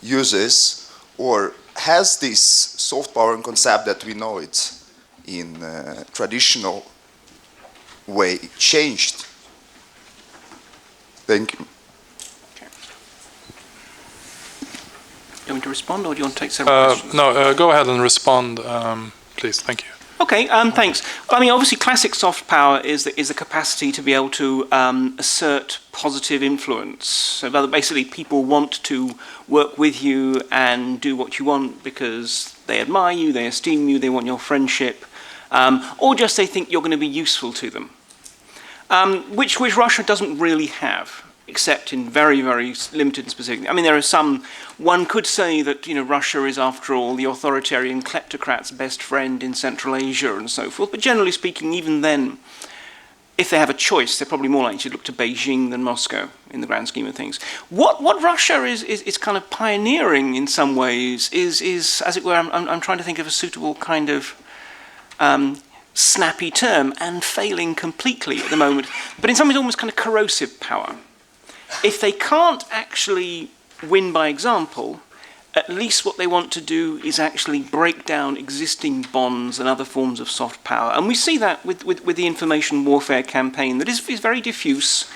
uses, or has this soft power concept that we know it in traditional way changed? Thank you. Okay. Do you want me to respond, or do you want to take several questions? No, go ahead and respond, please. Thank you. Okay, thanks. I mean, obviously, classic soft power is the capacity to be able to assert positive influence. So basically, people want to work with you and do what you want because they admire you, they esteem you, they want your friendship, or just they think you're going to be useful to them. Which Russia doesn't really have, except in very, very limited and specific. I mean, there are some. One could say that Russia is, after all, the authoritarian kleptocrat's best friend in Central Asia and so forth. But generally speaking, even then, if they have a choice, they're probably more likely to look to Beijing than Moscow in the grand scheme of things. What Russia is kind of pioneering in some ways is as it were. I'm trying to think of a suitable kind of snappy term, and failing completely at the moment, but in some ways almost kind of corrosive power. If they can't actually win by example, at least what they want to do is actually break down existing bonds and other forms of soft power. And we see that with the information warfare campaign that is very diffuse.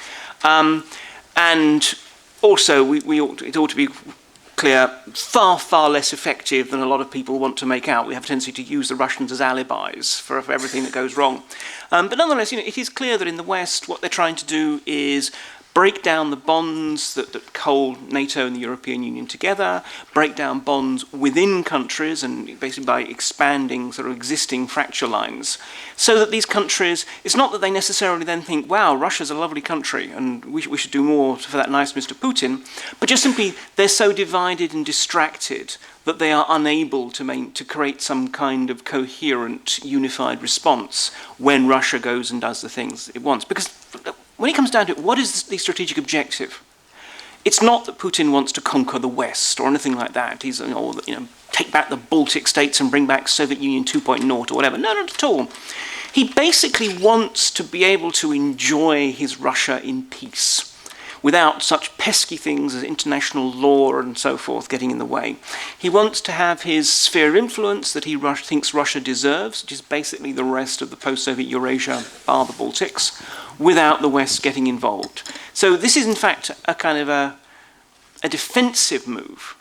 And also, it ought to be clear, far less effective than a lot of people want to make out. We have a tendency to use the Russians as alibis for everything that goes wrong. But nonetheless, it is clear that in the West, what they're trying to do is break down the bonds that hold NATO and the European Union together, break down bonds within countries, and basically by expanding sort of existing fracture lines, so that these countries, it's not that they necessarily then think, wow, Russia's a lovely country and we should do more for that nice Mr. Putin, but just simply they're so divided and distracted that they are unable to create some kind of coherent, unified response when Russia goes and does the things it wants. Because when it comes down to it, what is the strategic objective? It's not that Putin wants to conquer the West or anything like that. He's, take back the Baltic states and bring back Soviet Union 2.0 or whatever. No, not at all. He basically wants to be able to enjoy his Russia in peace, without such pesky things as international law and so forth getting in the way. He wants to have his sphere of influence that he thinks Russia deserves, which is basically the rest of the post-Soviet Eurasia, bar the Baltics, without the West getting involved. So this is in fact a kind of a defensive move,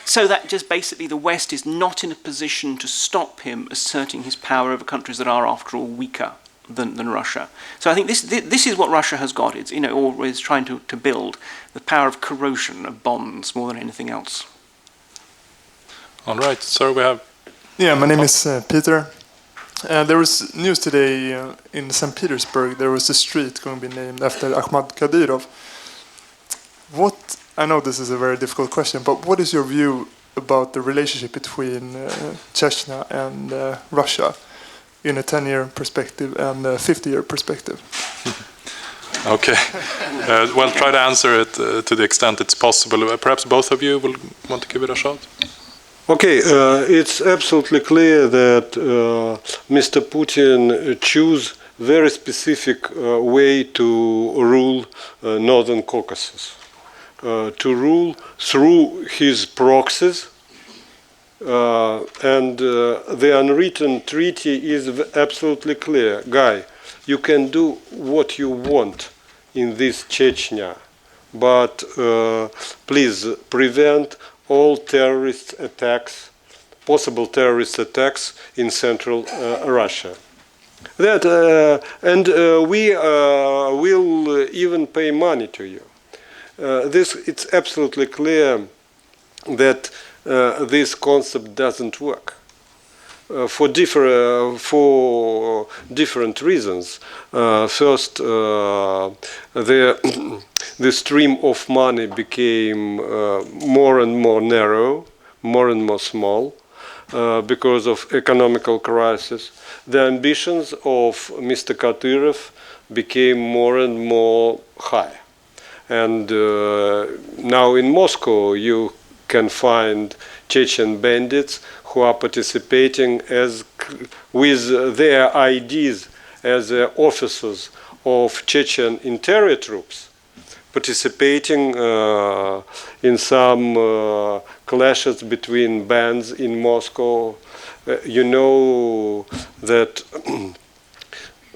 so that just basically the West is not in a position to stop him asserting his power over countries that are, after all, weaker than Russia. So I think this is what Russia has got. It's or is trying to build the power of corrosion of bonds more than anything else. All right, so we have. Yeah, my name is Peter. There was news today in St. Petersburg. There was a street going to be named after Ahmad Kadyrov. I know this is a very difficult question, but what is your view about the relationship between Chechnya and Russia in a 10-year perspective and a 50-year perspective? Okay. Well, try to answer it to the extent it's possible. Perhaps both of you will want to give it a shot? Okay, it's absolutely clear that Mr. Putin chose very specific way to rule Northern Caucasus, to rule through his proxies, and the unwritten treaty is absolutely clear. Guy, you can do what you want in this Chechnya, but please prevent all terrorist attacks, possible terrorist attacks in central Russia. That and we will even pay money to you. it's absolutely clear that this concept doesn't work. For different reasons. First, the stream of money became more and more narrow, more and more small, because of economical crisis. The ambitions of Mr. Kadyrov became more and more high. And now in Moscow you can find Chechen bandits who are participating with their ideas as officers of Chechen interior troops, participating in some clashes between bands in Moscow. You know that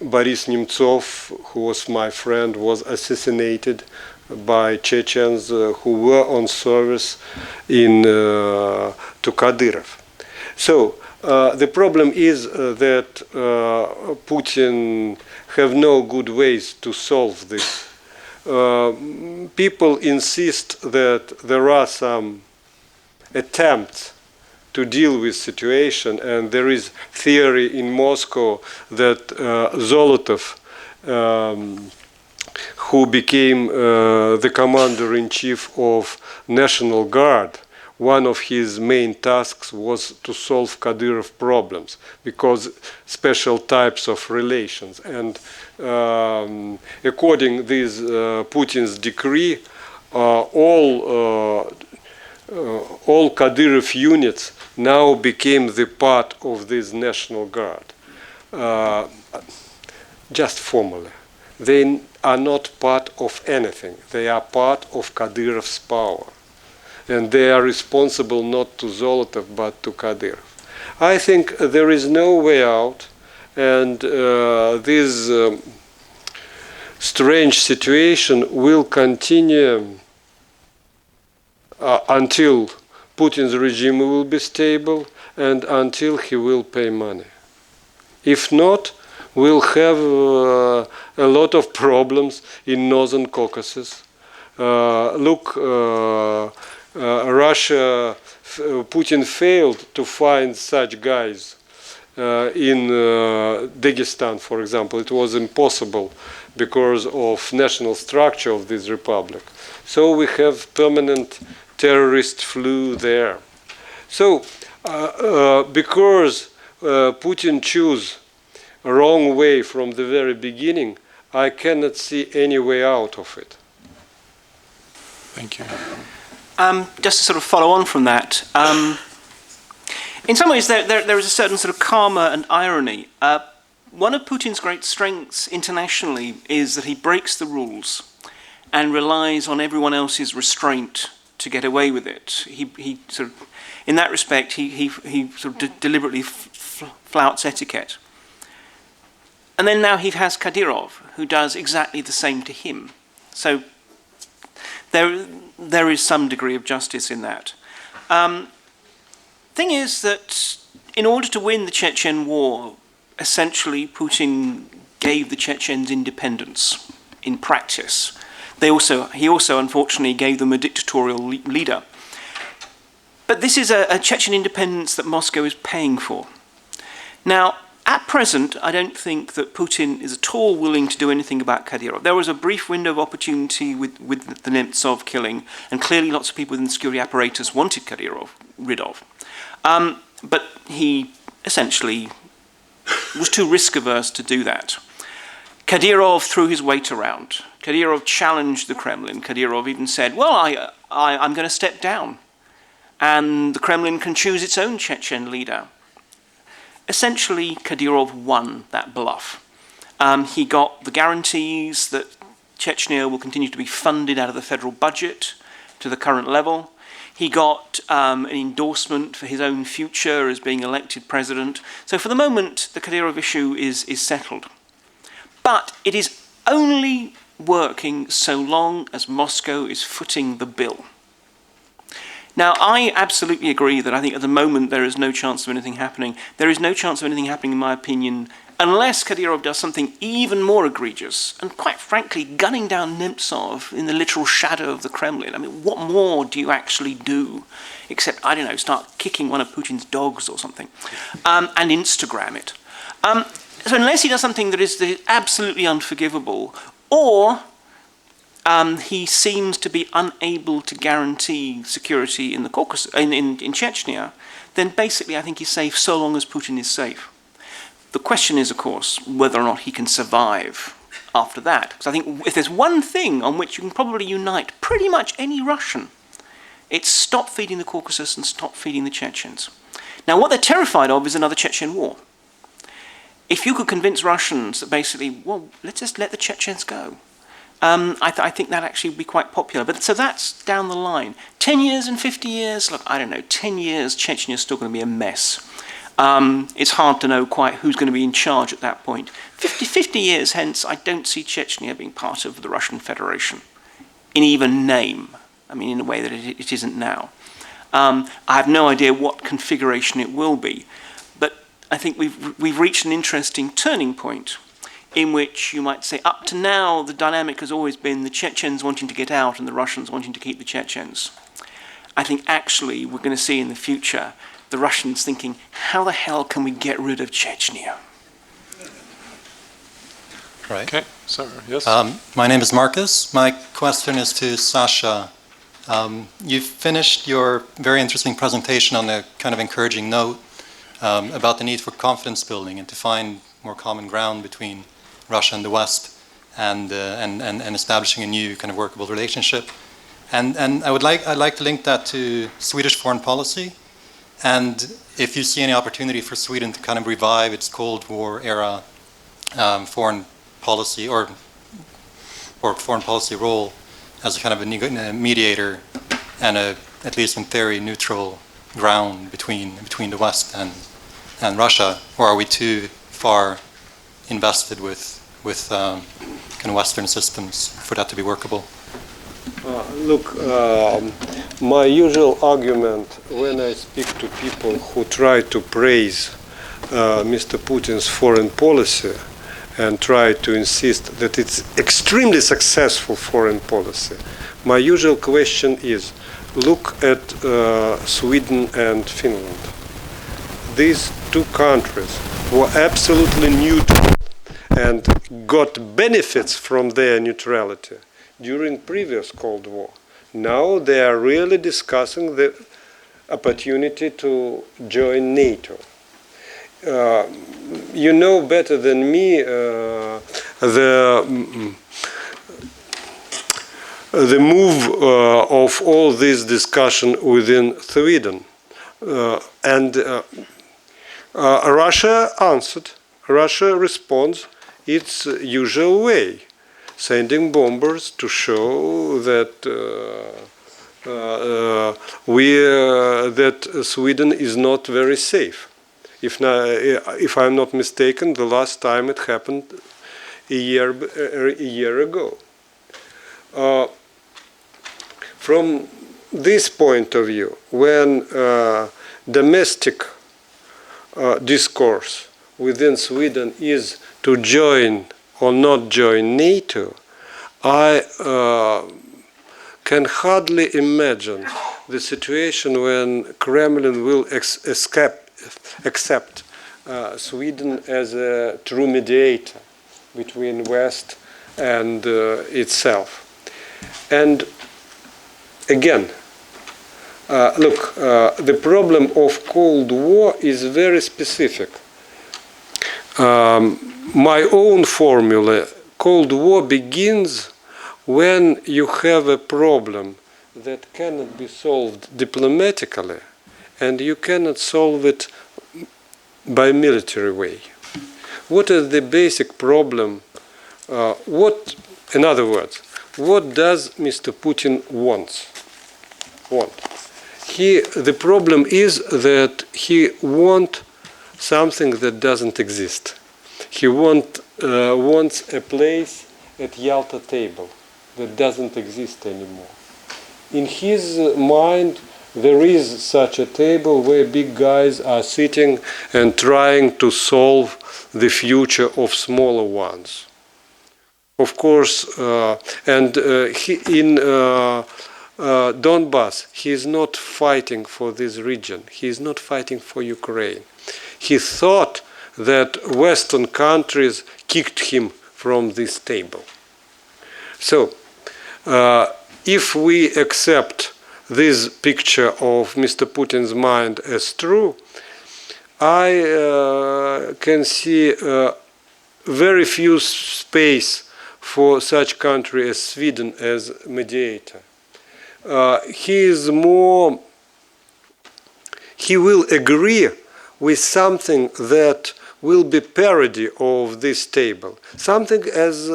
Boris Nemtsov, who was my friend, was assassinated by Chechens who were on service to Kadyrov. So the problem is that Putin have no good ways to solve this. People insist that there are some attempts to deal with situation, and there is theory in Moscow that Zolotov, who became the commander-in-chief of National Guard, one of his main tasks was to solve Kadyrov problems because special types of relations. And according to this Putin's decree, all Kadyrov units now became the part of this National Guard. Just formally. They are not part of anything. They are part of Kadyrov's power. And they are responsible not to Zolotov but to Kadyrov. I think there is no way out, and this strange situation will continue until Putin's regime will be stable and until he will pay money. If not, we'll have a lot of problems in Northern Caucasus. Look, Russia, Putin failed to find such guys in Dagestan, for example. It was impossible because of national structure of this republic. So we have permanent terrorist flu there. So because Putin chose a wrong way from the very beginning, I cannot see any way out of it. Thank you. Just to sort of follow on from that, in some ways there is a certain sort of karma and irony. One of Putin's great strengths internationally is that he breaks the rules and relies on everyone else's restraint to get away with it. He sort of, in that respect, he sort of deliberately flouts etiquette. And then now he has Kadyrov, who does exactly the same to him. So there is some degree of justice in that. Thing is that in order to win the Chechen war, essentially Putin gave the Chechens independence in practice. He also unfortunately gave them a dictatorial leader. But this is a Chechen independence that Moscow is paying for. Now, at present, I don't think that Putin is at all willing to do anything about Kadyrov. There was a brief window of opportunity with the Nemtsov killing, and clearly lots of people within the security apparatus wanted Kadyrov rid of. But he essentially was too risk-averse to do that. Kadyrov threw his weight around. Kadyrov challenged the Kremlin. Kadyrov even said, well, I'm going to step down, and the Kremlin can choose its own Chechen leader. Essentially, Kadyrov won that bluff. He got the guarantees that Chechnya will continue to be funded out of the federal budget to the current level. He got an endorsement for his own future as being elected president. So for the moment, the Kadyrov issue is settled. But it is only working so long as Moscow is footing the bill. Now, I absolutely agree that I think at the moment there is no chance of anything happening. There is no chance of anything happening, in my opinion, unless Kadyrov does something even more egregious, and quite frankly, gunning down Nemtsov in the literal shadow of the Kremlin. I mean, what more do you actually do, except, I don't know, start kicking one of Putin's dogs or something, and Instagram it. So unless he does something that is absolutely unforgivable, or he seems to be unable to guarantee security in the Caucasus, in Chechnya, then basically I think he's safe so long as Putin is safe. The question is, of course, whether or not he can survive after that. Because I think if there's one thing on which you can probably unite pretty much any Russian, it's stop feeding the Caucasus and stop feeding the Chechens. Now, what they're terrified of is another Chechen war. If you could convince Russians that basically, well, let's just let the Chechens go, I think that actually would be quite popular. But so that's down the line. 10 years and 50 years? Look, I don't know. 10 years, Chechnya is still going to be a mess. It's hard to know quite who's going to be in charge at that point. 50 years hence, I don't see Chechnya being part of the Russian Federation in even name. I mean, in a way that it isn't now. I have no idea what configuration it will be, but I think we've reached an interesting turning point in which you might say up to now the dynamic has always been the Chechens wanting to get out and the Russians wanting to keep the Chechens. I think actually we're going to see in the future the Russians thinking, how the hell can we get rid of Chechnya? Right. Okay, so yes. My name is Marcus. My question is to Sasha. You finished your very interesting presentation on a kind of encouraging note about the need for confidence building and to find more common ground between Russia and the West and establishing a new kind of workable relationship. And I'd like to link that to Swedish foreign policy. And if you see any opportunity for Sweden to kind of revive its Cold War era foreign policy or foreign policy role as a kind of a mediator and at least in theory, neutral ground between the West and Russia, or are we too far invested with kind of Western systems for that to be workable? Look, my usual argument when I speak to people who try to praise Mr. Putin's foreign policy and try to insist that it's extremely successful foreign policy, my usual question is, look at Sweden and Finland. These two countries were absolutely neutral and got benefits from their neutrality during previous Cold War. Now they are really discussing the opportunity to join NATO. You know better than me the move of all this discussion within Sweden. And Russia answered. Russia responds its usual way, sending bombers to show that that Sweden is not very safe. If I'm not mistaken, the last time it happened a year ago. From this point of view, when domestic discourse within Sweden is to join or not join NATO, I can hardly imagine the situation when Kremlin will accept Sweden as a true mediator between West and itself. And again, look, the problem of Cold War is very specific. My own formula, Cold War begins when you have a problem that cannot be solved diplomatically and you cannot solve it by military way. What is the basic problem? In other words, what does Mr. Putin want? The problem is that he wants something that doesn't exist. He wants a place at Yalta table that doesn't exist anymore. In his mind, there is such a table where big guys are sitting and trying to solve the future of smaller ones. Of course, in Donbass, he is not fighting for this region. He is not fighting for Ukraine. He thought that Western countries kicked him from this table. So, if we accept this picture of Mr. Putin's mind as true, I can see very few space for such country as Sweden as mediator. He will agree with something that will be parody of this table, something as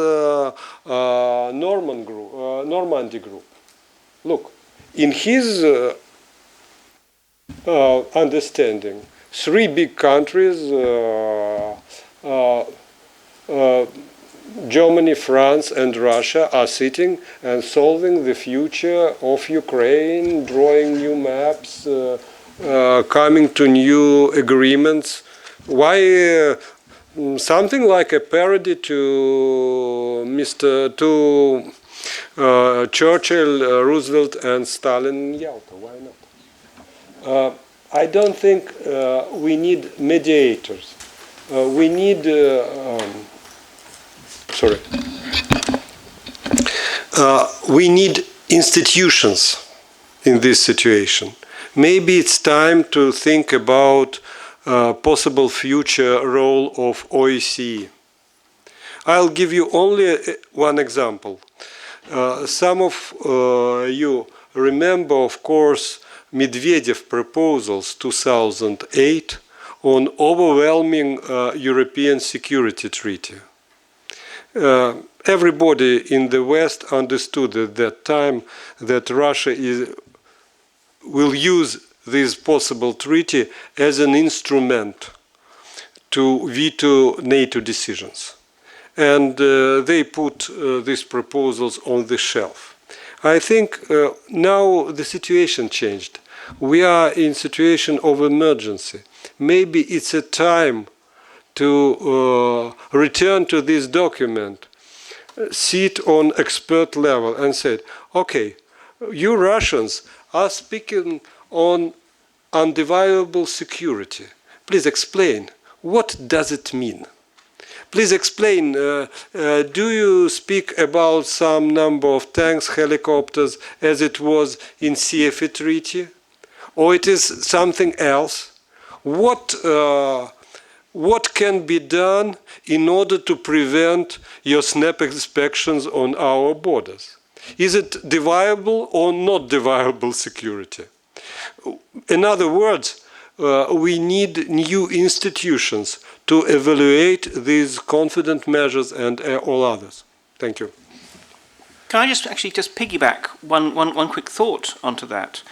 Normandy group. Look, in his understanding, three big countries, Germany, France, and Russia, are sitting and solving the future of Ukraine, drawing new maps, coming to new agreements. Why something like a parody to Churchill, Roosevelt, and Stalin in Yalta? Why not? I don't think we need mediators. We need we need institutions in this situation. Maybe it's time to think about possible future role of OSCE. I'll give you only one example. Some of you remember, of course, Medvedev proposals 2008 on overwhelming European security treaty. Everybody in the West understood at that time that Russia will use this possible treaty as an instrument to veto NATO decisions. And they put these proposals on the shelf. I think now the situation changed. We are in a situation of emergency. Maybe it's a time to return to this document, sit on expert level and say, okay, you Russians are speaking on undeniable security. Please explain, what does it mean? Please explain, do you speak about some number of tanks, helicopters, as it was in CFE treaty? Or it is something else? What can be done in order to prevent your snap inspections on our borders? Is it deniable or not deniable security? In other words, we need new institutions to evaluate these confident measures and all others. Thank you. Can I just piggyback one quick thought onto that?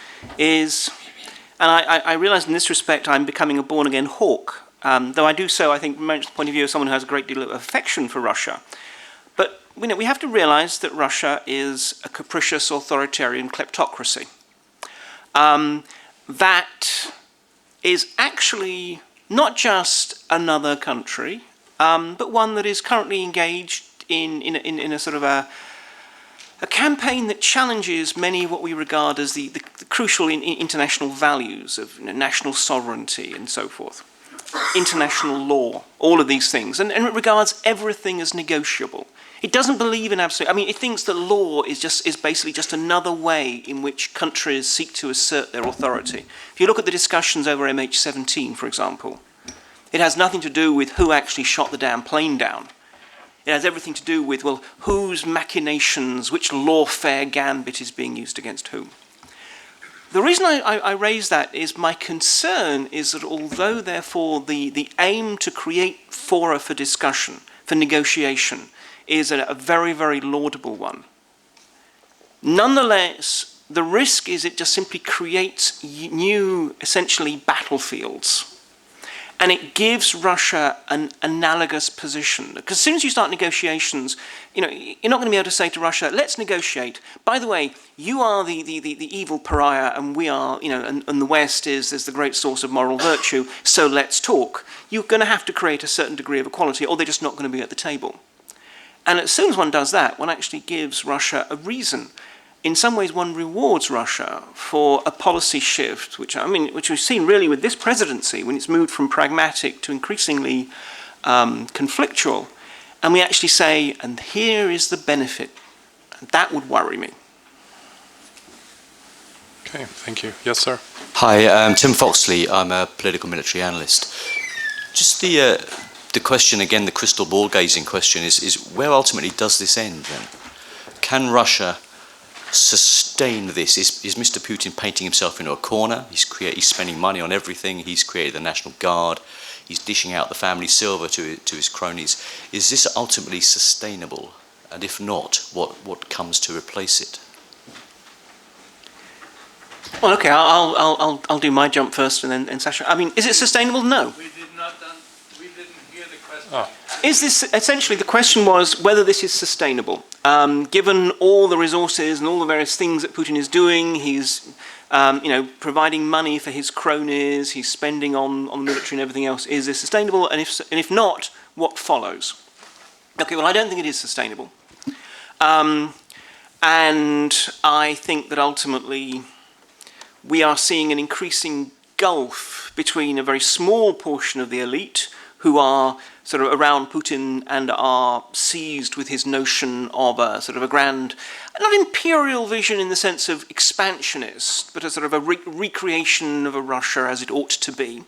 I realize in this respect I'm becoming a born-again hawk, though I do so, I think, from the point of view of someone who has a great deal of affection for Russia. But we have to realize that Russia is a capricious authoritarian kleptocracy. That is actually not just another country, but one that is currently engaged in a sort of a campaign that challenges many of what we regard as the crucial international values of national sovereignty and so forth, international law, all of these things, and it regards everything as negotiable. It doesn't believe in absolute. I mean, it thinks that law is basically just another way in which countries seek to assert their authority. If you look at the discussions over MH17, for example, it has nothing to do with who actually shot the damn plane down. It has everything to do with, well, whose machinations, which lawfare gambit is being used against whom. The reason I raise that is my concern is that although, therefore, the aim to create fora for discussion, for negotiation, is a very, very laudable one, nonetheless, the risk is it just simply creates new, essentially, battlefields. And it gives Russia an analogous position. Because as soon as you start negotiations, you're not going to be able to say to Russia, let's negotiate. By the way, you are the evil pariah, and we are, and the West is the great source of moral virtue, so let's talk. You're going to have to create a certain degree of equality, or they're just not going to be at the table. And as soon as one does that, one actually gives Russia a reason. In some ways, one rewards Russia for a policy shift, which we've seen really with this presidency, when it's moved from pragmatic to increasingly conflictual. And we actually say, and here is the benefit. And that would worry me. Okay, thank you. Yes, sir. Hi, I'm Tim Foxley. I'm a political military analyst. Just the question, again, the crystal ball gazing question is where ultimately does this end then? Can Russia sustain this? Is Mr. Putin painting himself into a corner? He's spending money on everything. He's created the National Guard. He's dishing out the family silver to his cronies. Is this ultimately sustainable? And if not, what comes to replace it? Well, okay, I'll do my jump first, and then Sasha. Is it sustainable? No. We didn't hear the question. Oh. Is this essentially the question was whether this is sustainable, given all the resources and all the various things that Putin is doing? He's, providing money for his cronies. He's spending on the military and everything else. Is this sustainable? And if not, what follows? Okay, well, I don't think it is sustainable, and I think that ultimately we are seeing an increasing gulf between a very small portion of the elite who are sort of around Putin and are seized with his notion of a sort of a grand, not imperial vision in the sense of expansionist, but a sort of a recreation of a Russia as it ought to be.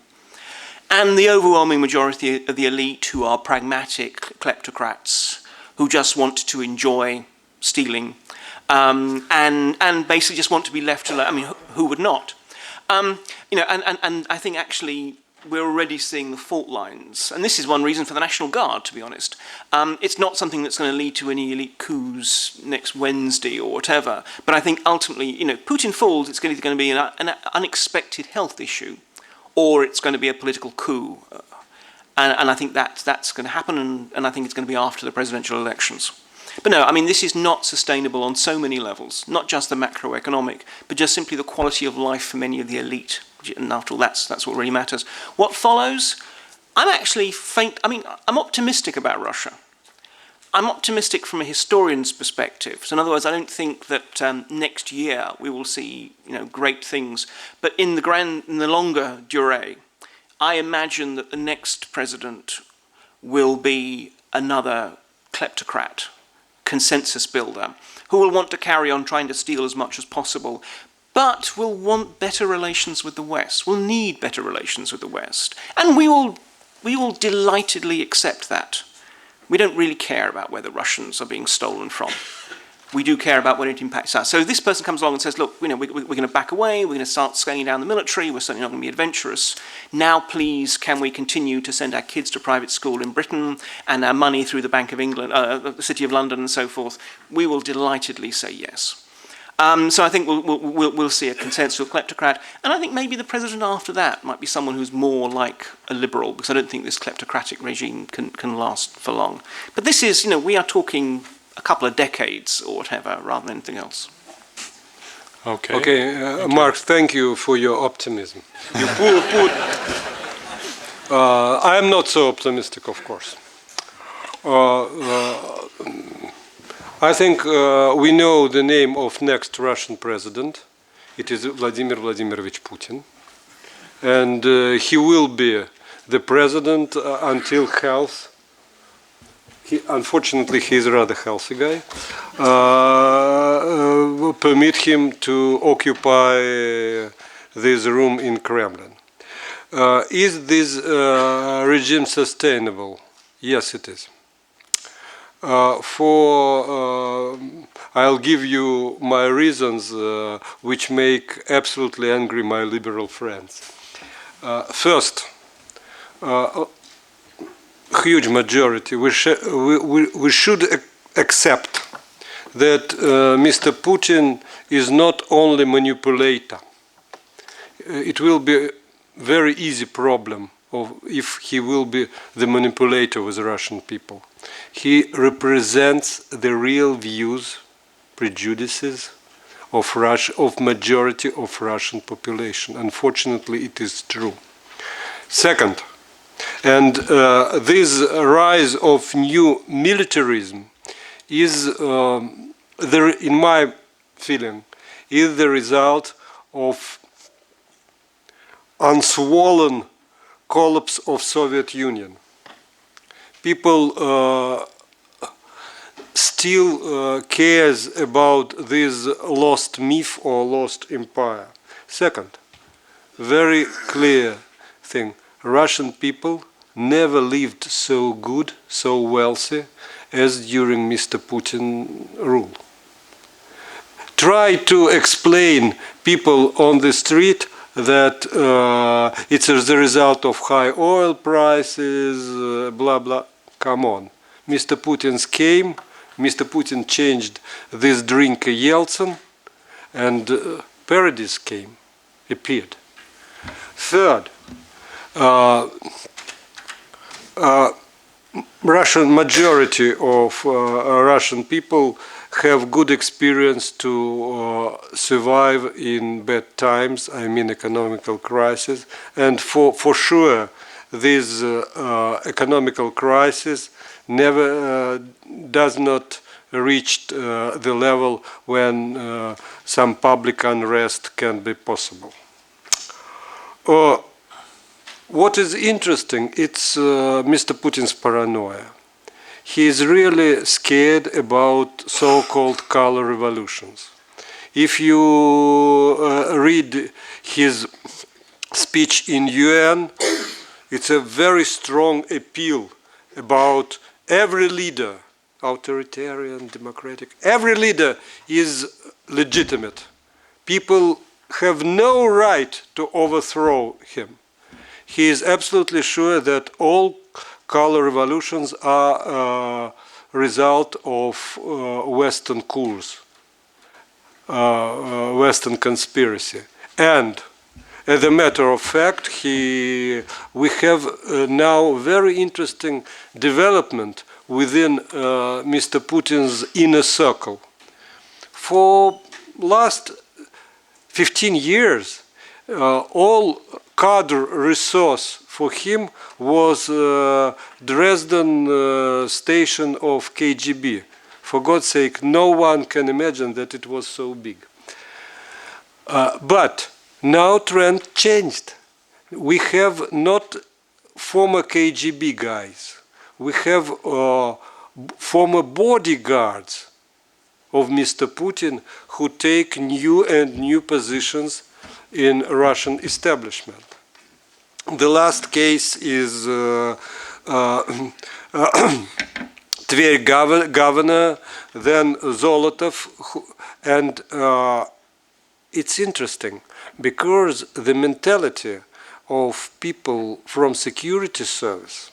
And the overwhelming majority of the elite who are pragmatic kleptocrats who just want to enjoy stealing and basically just want to be left alone. Who would not? And I think actually we're already seeing the fault lines. And this is one reason for the National Guard, to be honest. It's not something that's going to lead to any elite coups next Wednesday or whatever. But I think ultimately, Putin falls, it's going to be an unexpected health issue, or it's going to be a political coup. And I think that's going to happen, and I think it's going to be after the presidential elections. But no, this is not sustainable on so many levels, not just the macroeconomic, but just simply the quality of life for many of the elite. And after all, that's what really matters. What follows? I'm actually I'm optimistic about Russia. I'm optimistic from a historian's perspective. So in other words, I don't think that next year we will see great things. But in the longer durée, I imagine that the next president will be another kleptocrat, consensus builder, who will want to carry on trying to steal as much as possible, but will want better relations with the West, will need better relations with the West. And we will delightedly accept that. We don't really care about where the Russians are being stolen from. We do care about when it impacts us. So if this person comes along and says, look, we're going to back away, we're going to start scaling down the military, we're certainly not going to be adventurous. Now, please, can we continue to send our kids to private school in Britain and our money through the Bank of England, the City of London and so forth? We will delightedly say yes. So I think we'll see a consensual kleptocrat. And I think maybe the president after that might be someone who's more like a liberal, because I don't think this kleptocratic regime can last for long. But this is, we are talking a couple of decades or whatever, rather than anything else. Okay, Mark, thank you for your optimism. You I am not so optimistic, of course. I think we know the name of next Russian president. It is Vladimir Vladimirovich Putin. And he will be the president until health. Unfortunately, he is a rather healthy guy. Permit him to occupy this room in Kremlin. Is this regime sustainable? Yes, it is. I'll give you my reasons which make absolutely angry my liberal friends. First, huge majority, we should accept that Mr. Putin is not only manipulator. It will be a very easy problem if he will be the manipulator with the Russian people. He represents the real views, prejudices of majority of Russian population. Unfortunately, it is true. Second, and this rise of new militarism is, in my feeling, is the result of unswollen collapse of Soviet Union. People still cares about this lost myth or lost empire. Second, very clear thing, Russian people never lived so good, so wealthy as during Mr. Putin rule. Try to explain people on the street that it's the result of high oil prices, blah, blah. Come on. Mr. Putin changed this drink Yeltsin, and paradise appeared. Third, Russian majority of Russian people have good experience to survive in bad times, I mean economical crisis, and for sure this economical crisis never does not reach the level when some public unrest can be possible. What is interesting, it's Mr. Putin's paranoia. He is really scared about so-called color revolutions. If you read his speech in UN, it's a very strong appeal about every leader, authoritarian, democratic, every leader is legitimate. People have no right to overthrow him. He is absolutely sure that all color revolutions are a result of Western course, Western conspiracy. And as a matter of fact, we have now very interesting development within Mr. Putin's inner circle. For last 15 years, all cadre resource for him was Dresden station of KGB. For God's sake, no one can imagine that it was so big. But now trend changed. We have not former KGB guys. We have former bodyguards of Mr. Putin who take new positions in Russian establishment. The last case is Tver governor, then Zolotov, and it's interesting because the mentality of people from security service,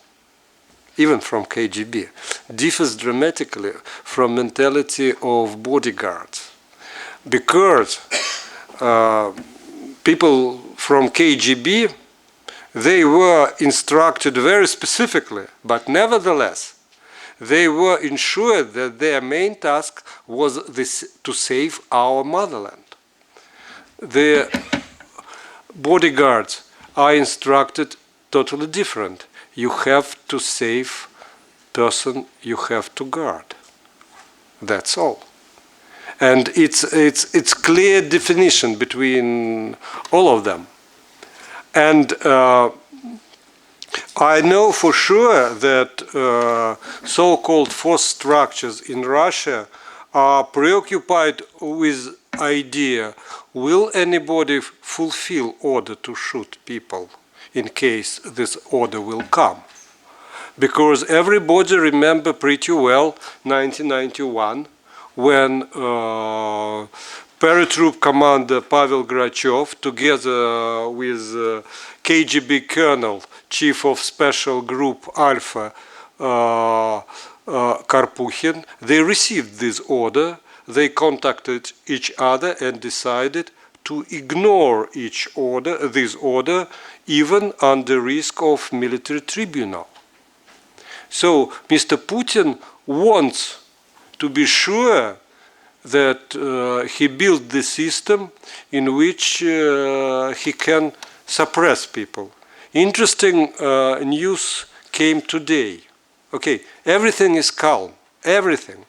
even from KGB, differs dramatically from mentality of bodyguards. Because people from KGB, they were instructed very specifically, but nevertheless, they were ensured that their main task was to save our motherland. The bodyguards are instructed totally different. You have to save person you have to guard. That's all. And it's clear definition between all of them. And I know for sure that so-called force structures in Russia are preoccupied with idea, will anybody fulfill order to shoot people in case this order will come? Because everybody remember pretty well 1991 when paratroop commander Pavel Grachev, together with KGB colonel, chief of special group Alpha Karpukhin, they received this order. They contacted each other and decided to ignore this order, even under risk of military tribunal. So Mr. Putin wants to be sure that he built the system in which he can suppress people. Interesting news came today. Okay, everything is calm. Everything.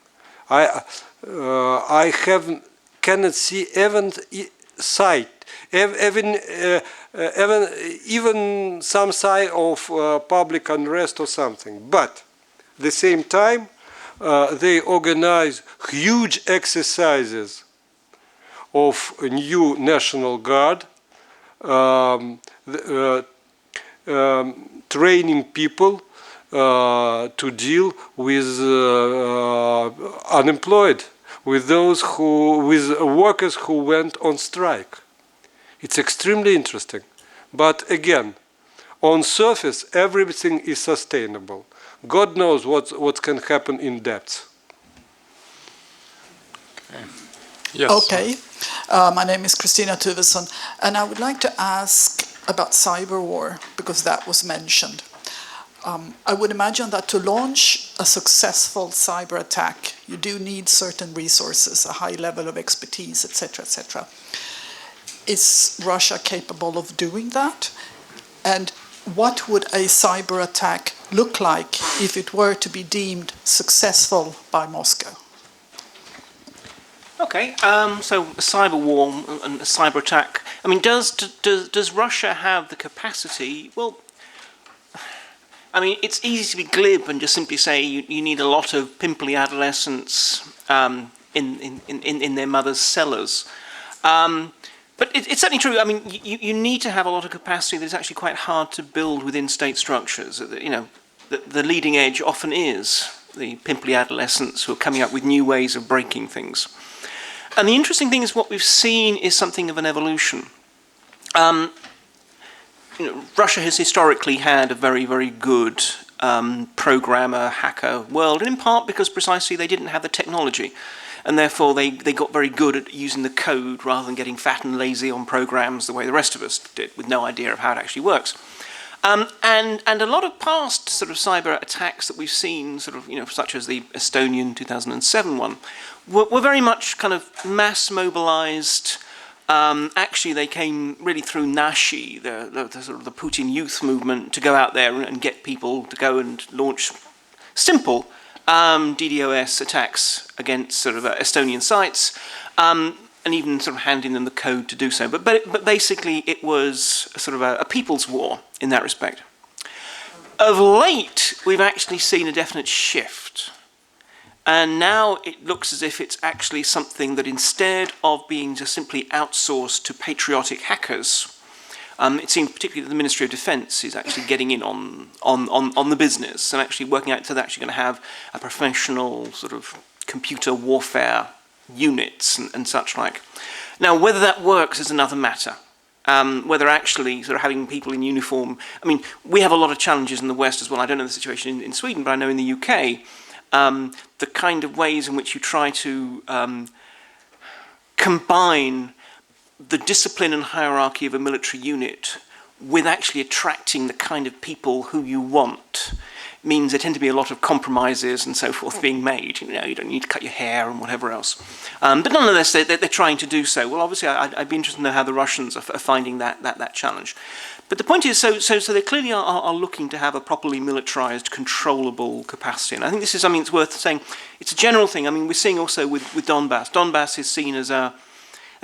I cannot see even some sign of public unrest or something. But at the same time, they organize huge exercises of a new National Guard, training people to deal with unemployed, with workers who went on strike. It's extremely interesting. But again, on surface, everything is sustainable. God knows what can happen in depth. Yes. Okay. My name is Christina Tuvesson, and I would like to ask about cyber war, because that was mentioned. I would imagine that to launch a successful cyber attack, you do need certain resources, a high level of expertise, etc., etc. Is Russia capable of doing that? And what would a cyber attack look like if it were to be deemed successful by Moscow? Okay, so a cyber war and a cyber attack. I mean, does Russia have the capacity? Well, I mean, it's easy to be glib and just simply say you need a lot of pimply adolescents in their mother's cellars. But it's certainly true. I mean, you need to have a lot of capacity that's actually quite hard to build within state structures. You know, the leading edge often is the pimply adolescents who are coming up with new ways of breaking things. And the interesting thing is what we've seen is something of an evolution. Russia has historically had a very, very good programmer, hacker world, and in part because precisely they didn't have the technology. And therefore they got very good at using the code rather than getting fat and lazy on programs the way the rest of us did, with no idea of how it actually works. And a lot of past sort of cyber attacks that we've seen, sort of, such as the Estonian 2007 one, were very much kind of mass mobilized. Actually, they came really through Nashi, the sort of the Putin youth movement, to go out there and get people to go and launch simple DDoS attacks against sort of Estonian sites, and even sort of handing them the code to do so. But basically, it was sort of a people's war in that respect. Of late, we've actually seen a definite shift. And now it looks as if it's actually something that instead of being just simply outsourced to patriotic hackers, it seems particularly that the Ministry of Defence is actually getting in on the business and actually working out, so they're actually going to have a professional sort of computer warfare units and such like. Now, whether that works is another matter. Whether actually sort of having people in uniform, I mean, we have a lot of challenges in the West as well. I don't know the situation in Sweden, but I know in the UK, the kind of ways in which you try to combine the discipline and hierarchy of a military unit with actually attracting the kind of people who you want means there tend to be a lot of compromises and so forth being made. You don't need to cut your hair and whatever else. But nonetheless, they're trying to do so. Well, obviously, I'd be interested to know how the Russians are finding that challenge. But the point is, so they clearly are looking to have a properly militarized, controllable capacity. And I think this is something that's worth saying. It's a general thing. I mean, we're seeing also with Donbass. Donbass is seen as a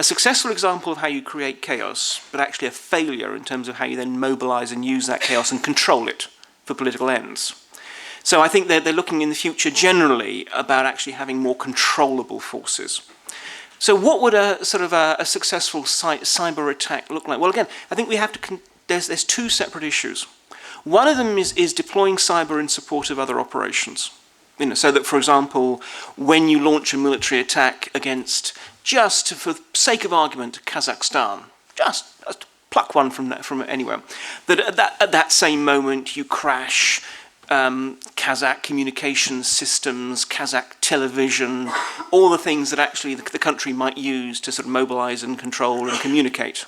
successful example of how you create chaos, but actually a failure in terms of how you then mobilize and use that chaos and control it for political ends. So I think they're looking in the future generally about actually having more controllable forces. So what would a sort of a successful cyber attack look like? Well, again, I think we have to. There's two separate issues. One of them is deploying cyber in support of other operations. So that, for example, when you launch a military attack against, just for the sake of argument, Kazakhstan, just pluck one from anywhere, that at that same moment you crash Kazakh communication systems, Kazakh television, all the things that actually the country might use to sort of mobilize and control and communicate.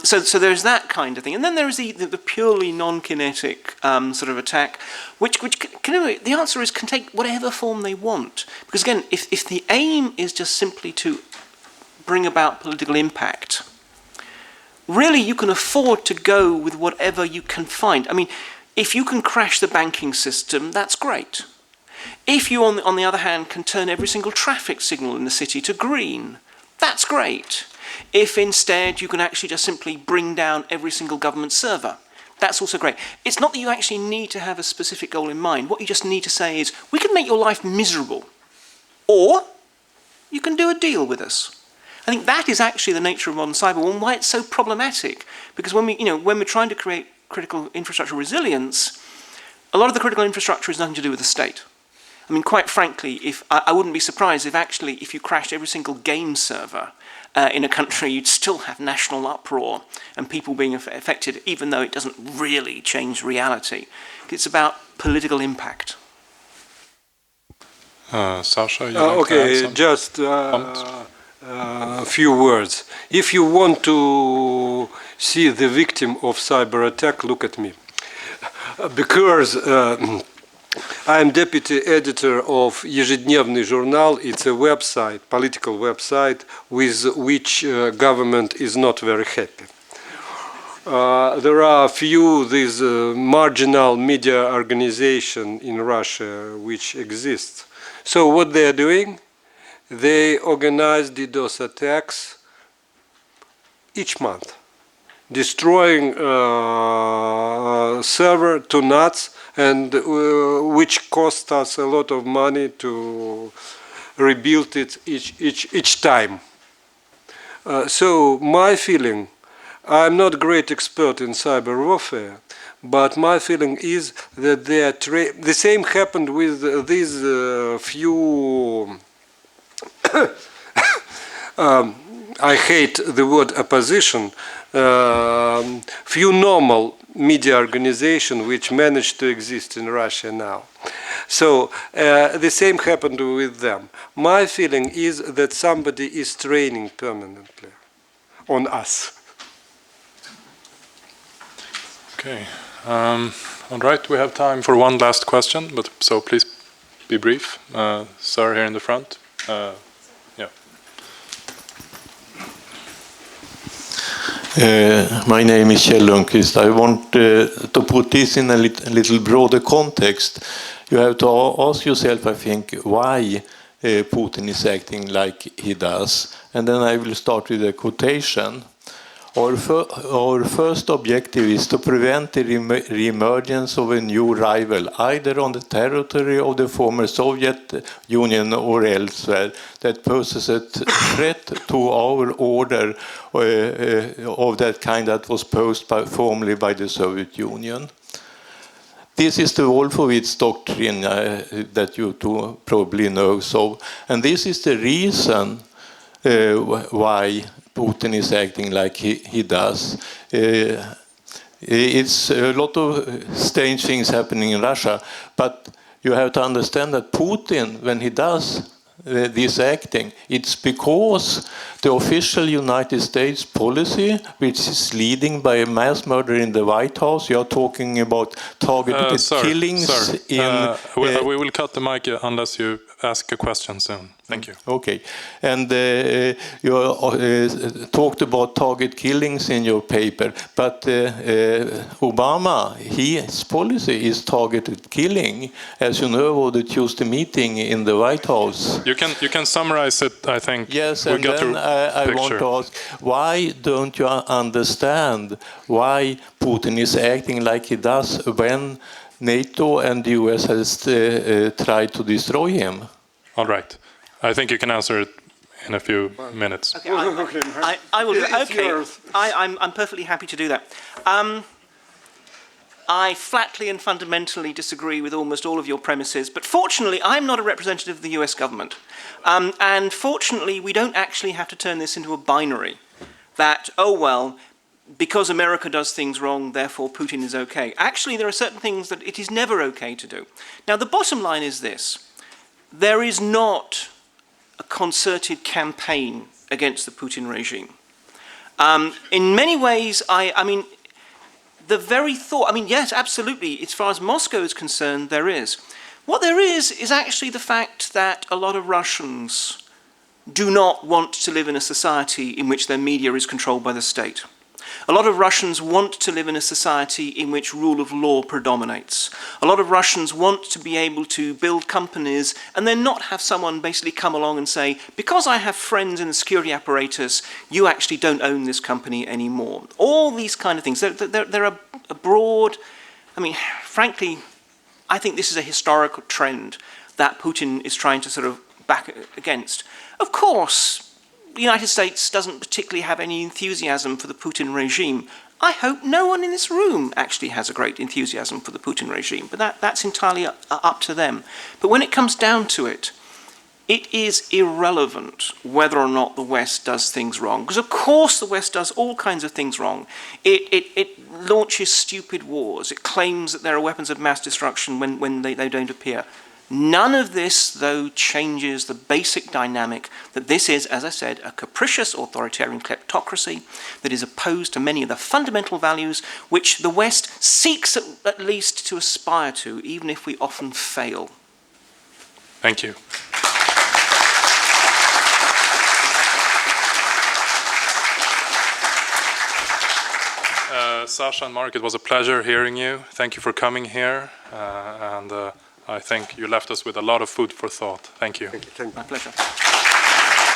So there's that kind of thing. And then there is the purely non-kinetic sort of attack, which the answer is can take whatever form they want. Because again, if the aim is just simply to bring about political impact, really you can afford to go with whatever you can find. I mean, if you can crash the banking system, that's great. If you, on the other hand, can turn every single traffic signal in the city to green, that's great. If instead you can actually just simply bring down every single government server, that's also great. It's not that you actually need to have a specific goal in mind. What you just need to say is, we can make your life miserable, or you can do a deal with us. I think that is actually the nature of modern cyber war and why it's so problematic. Because when we're trying to create critical infrastructure resilience, a lot of the critical infrastructure has nothing to do with the state. I mean, quite frankly, I wouldn't be surprised if you crashed every single game server in a country, you'd still have national uproar and people being affected, even though it doesn't really change reality. It's about political impact. Sasha, you okay, just a few words. If you want to see the victim of cyber attack, look at me. Because I'm deputy editor of Ежедневный journal. It's a website, political website, with which government is not very happy. There are a few these marginal media organizations in Russia which exist. So what they are doing? They organize DDoS attacks each month, destroying server to nuts, and which cost us a lot of money to rebuild it each time. So my feeling, I'm not a great expert in cyber warfare, but my feeling is that the same happened with these few I hate the word opposition, few normal media organizations which managed to exist in Russia now. So the same happened with them. My feeling is that somebody is training permanently on us. Okay. All right, we have time for one last question, but so please be brief. Sir here in the front. My name is Kjell Lundqvist. I want to put this in a little broader context. You have to ask yourself, I think, why Putin is acting like he does. And then I will start with a quotation. Our first objective is to prevent the re-emergence of a new rival, either on the territory of the former Soviet Union or elsewhere, that poses a threat to our order of that kind that was posed formerly by the Soviet Union. This is the Wolfowitz doctrine that you two probably know. And this is the reason why Putin is acting like he does. It's a lot of strange things happening in Russia, but you have to understand that Putin, when he does this acting, it's because the official United States policy, which is leading by a mass murder in the White House, you are talking about targeted killings. Sir, we will cut the mic unless you ask a question soon. Thank you. Okay. And you talked about target killings in your paper, but Obama, his policy is targeted killing, as you know, of the Tuesday meeting in the White House. You can summarize it, I think. Yes, and then I want to ask, why don't you understand why Putin is acting like he does when NATO and the US has tried to destroy him? All right. I think you can answer it in a few minutes. Okay, I will. Okay, I'm perfectly happy to do that. I flatly and fundamentally disagree with almost all of your premises, but fortunately, I'm not a representative of the US government. And fortunately, we don't actually have to turn this into a binary that, oh well, because America does things wrong, therefore Putin is okay. Actually, there are certain things that it is never okay to do. Now, the bottom line is this. There is not a concerted campaign against the Putin regime. In many ways, I mean, the very thought, I mean, yes, absolutely, as far as Moscow is concerned, there is. What there is actually the fact that a lot of Russians do not want to live in a society in which their media is controlled by the state. A lot of Russians want to live in a society in which rule of law predominates. A lot of Russians want to be able to build companies and then not have someone basically come along and say, because I have friends in the security apparatus, you actually don't own this company anymore. All these kind of things. They're a broad, I mean, frankly, I think this is a historical trend that Putin is trying to sort of back against. Of course, the United States doesn't particularly have any enthusiasm for the Putin regime. I hope no one in this room actually has a great enthusiasm for the Putin regime, but that's entirely up to them. But when it comes down to it, it is irrelevant whether or not the West does things wrong, because of course the West does all kinds of things wrong. It launches stupid wars. It claims that there are weapons of mass destruction when they don't appear. None of this, though, changes the basic dynamic that this is, as I said, a capricious authoritarian kleptocracy that is opposed to many of the fundamental values which the West seeks at least to aspire to, even if we often fail. Thank you. Sasha and Mark, it was a pleasure hearing you. Thank you for coming here. I think you left us with a lot of food for thought. Thank you. Thank you. My pleasure.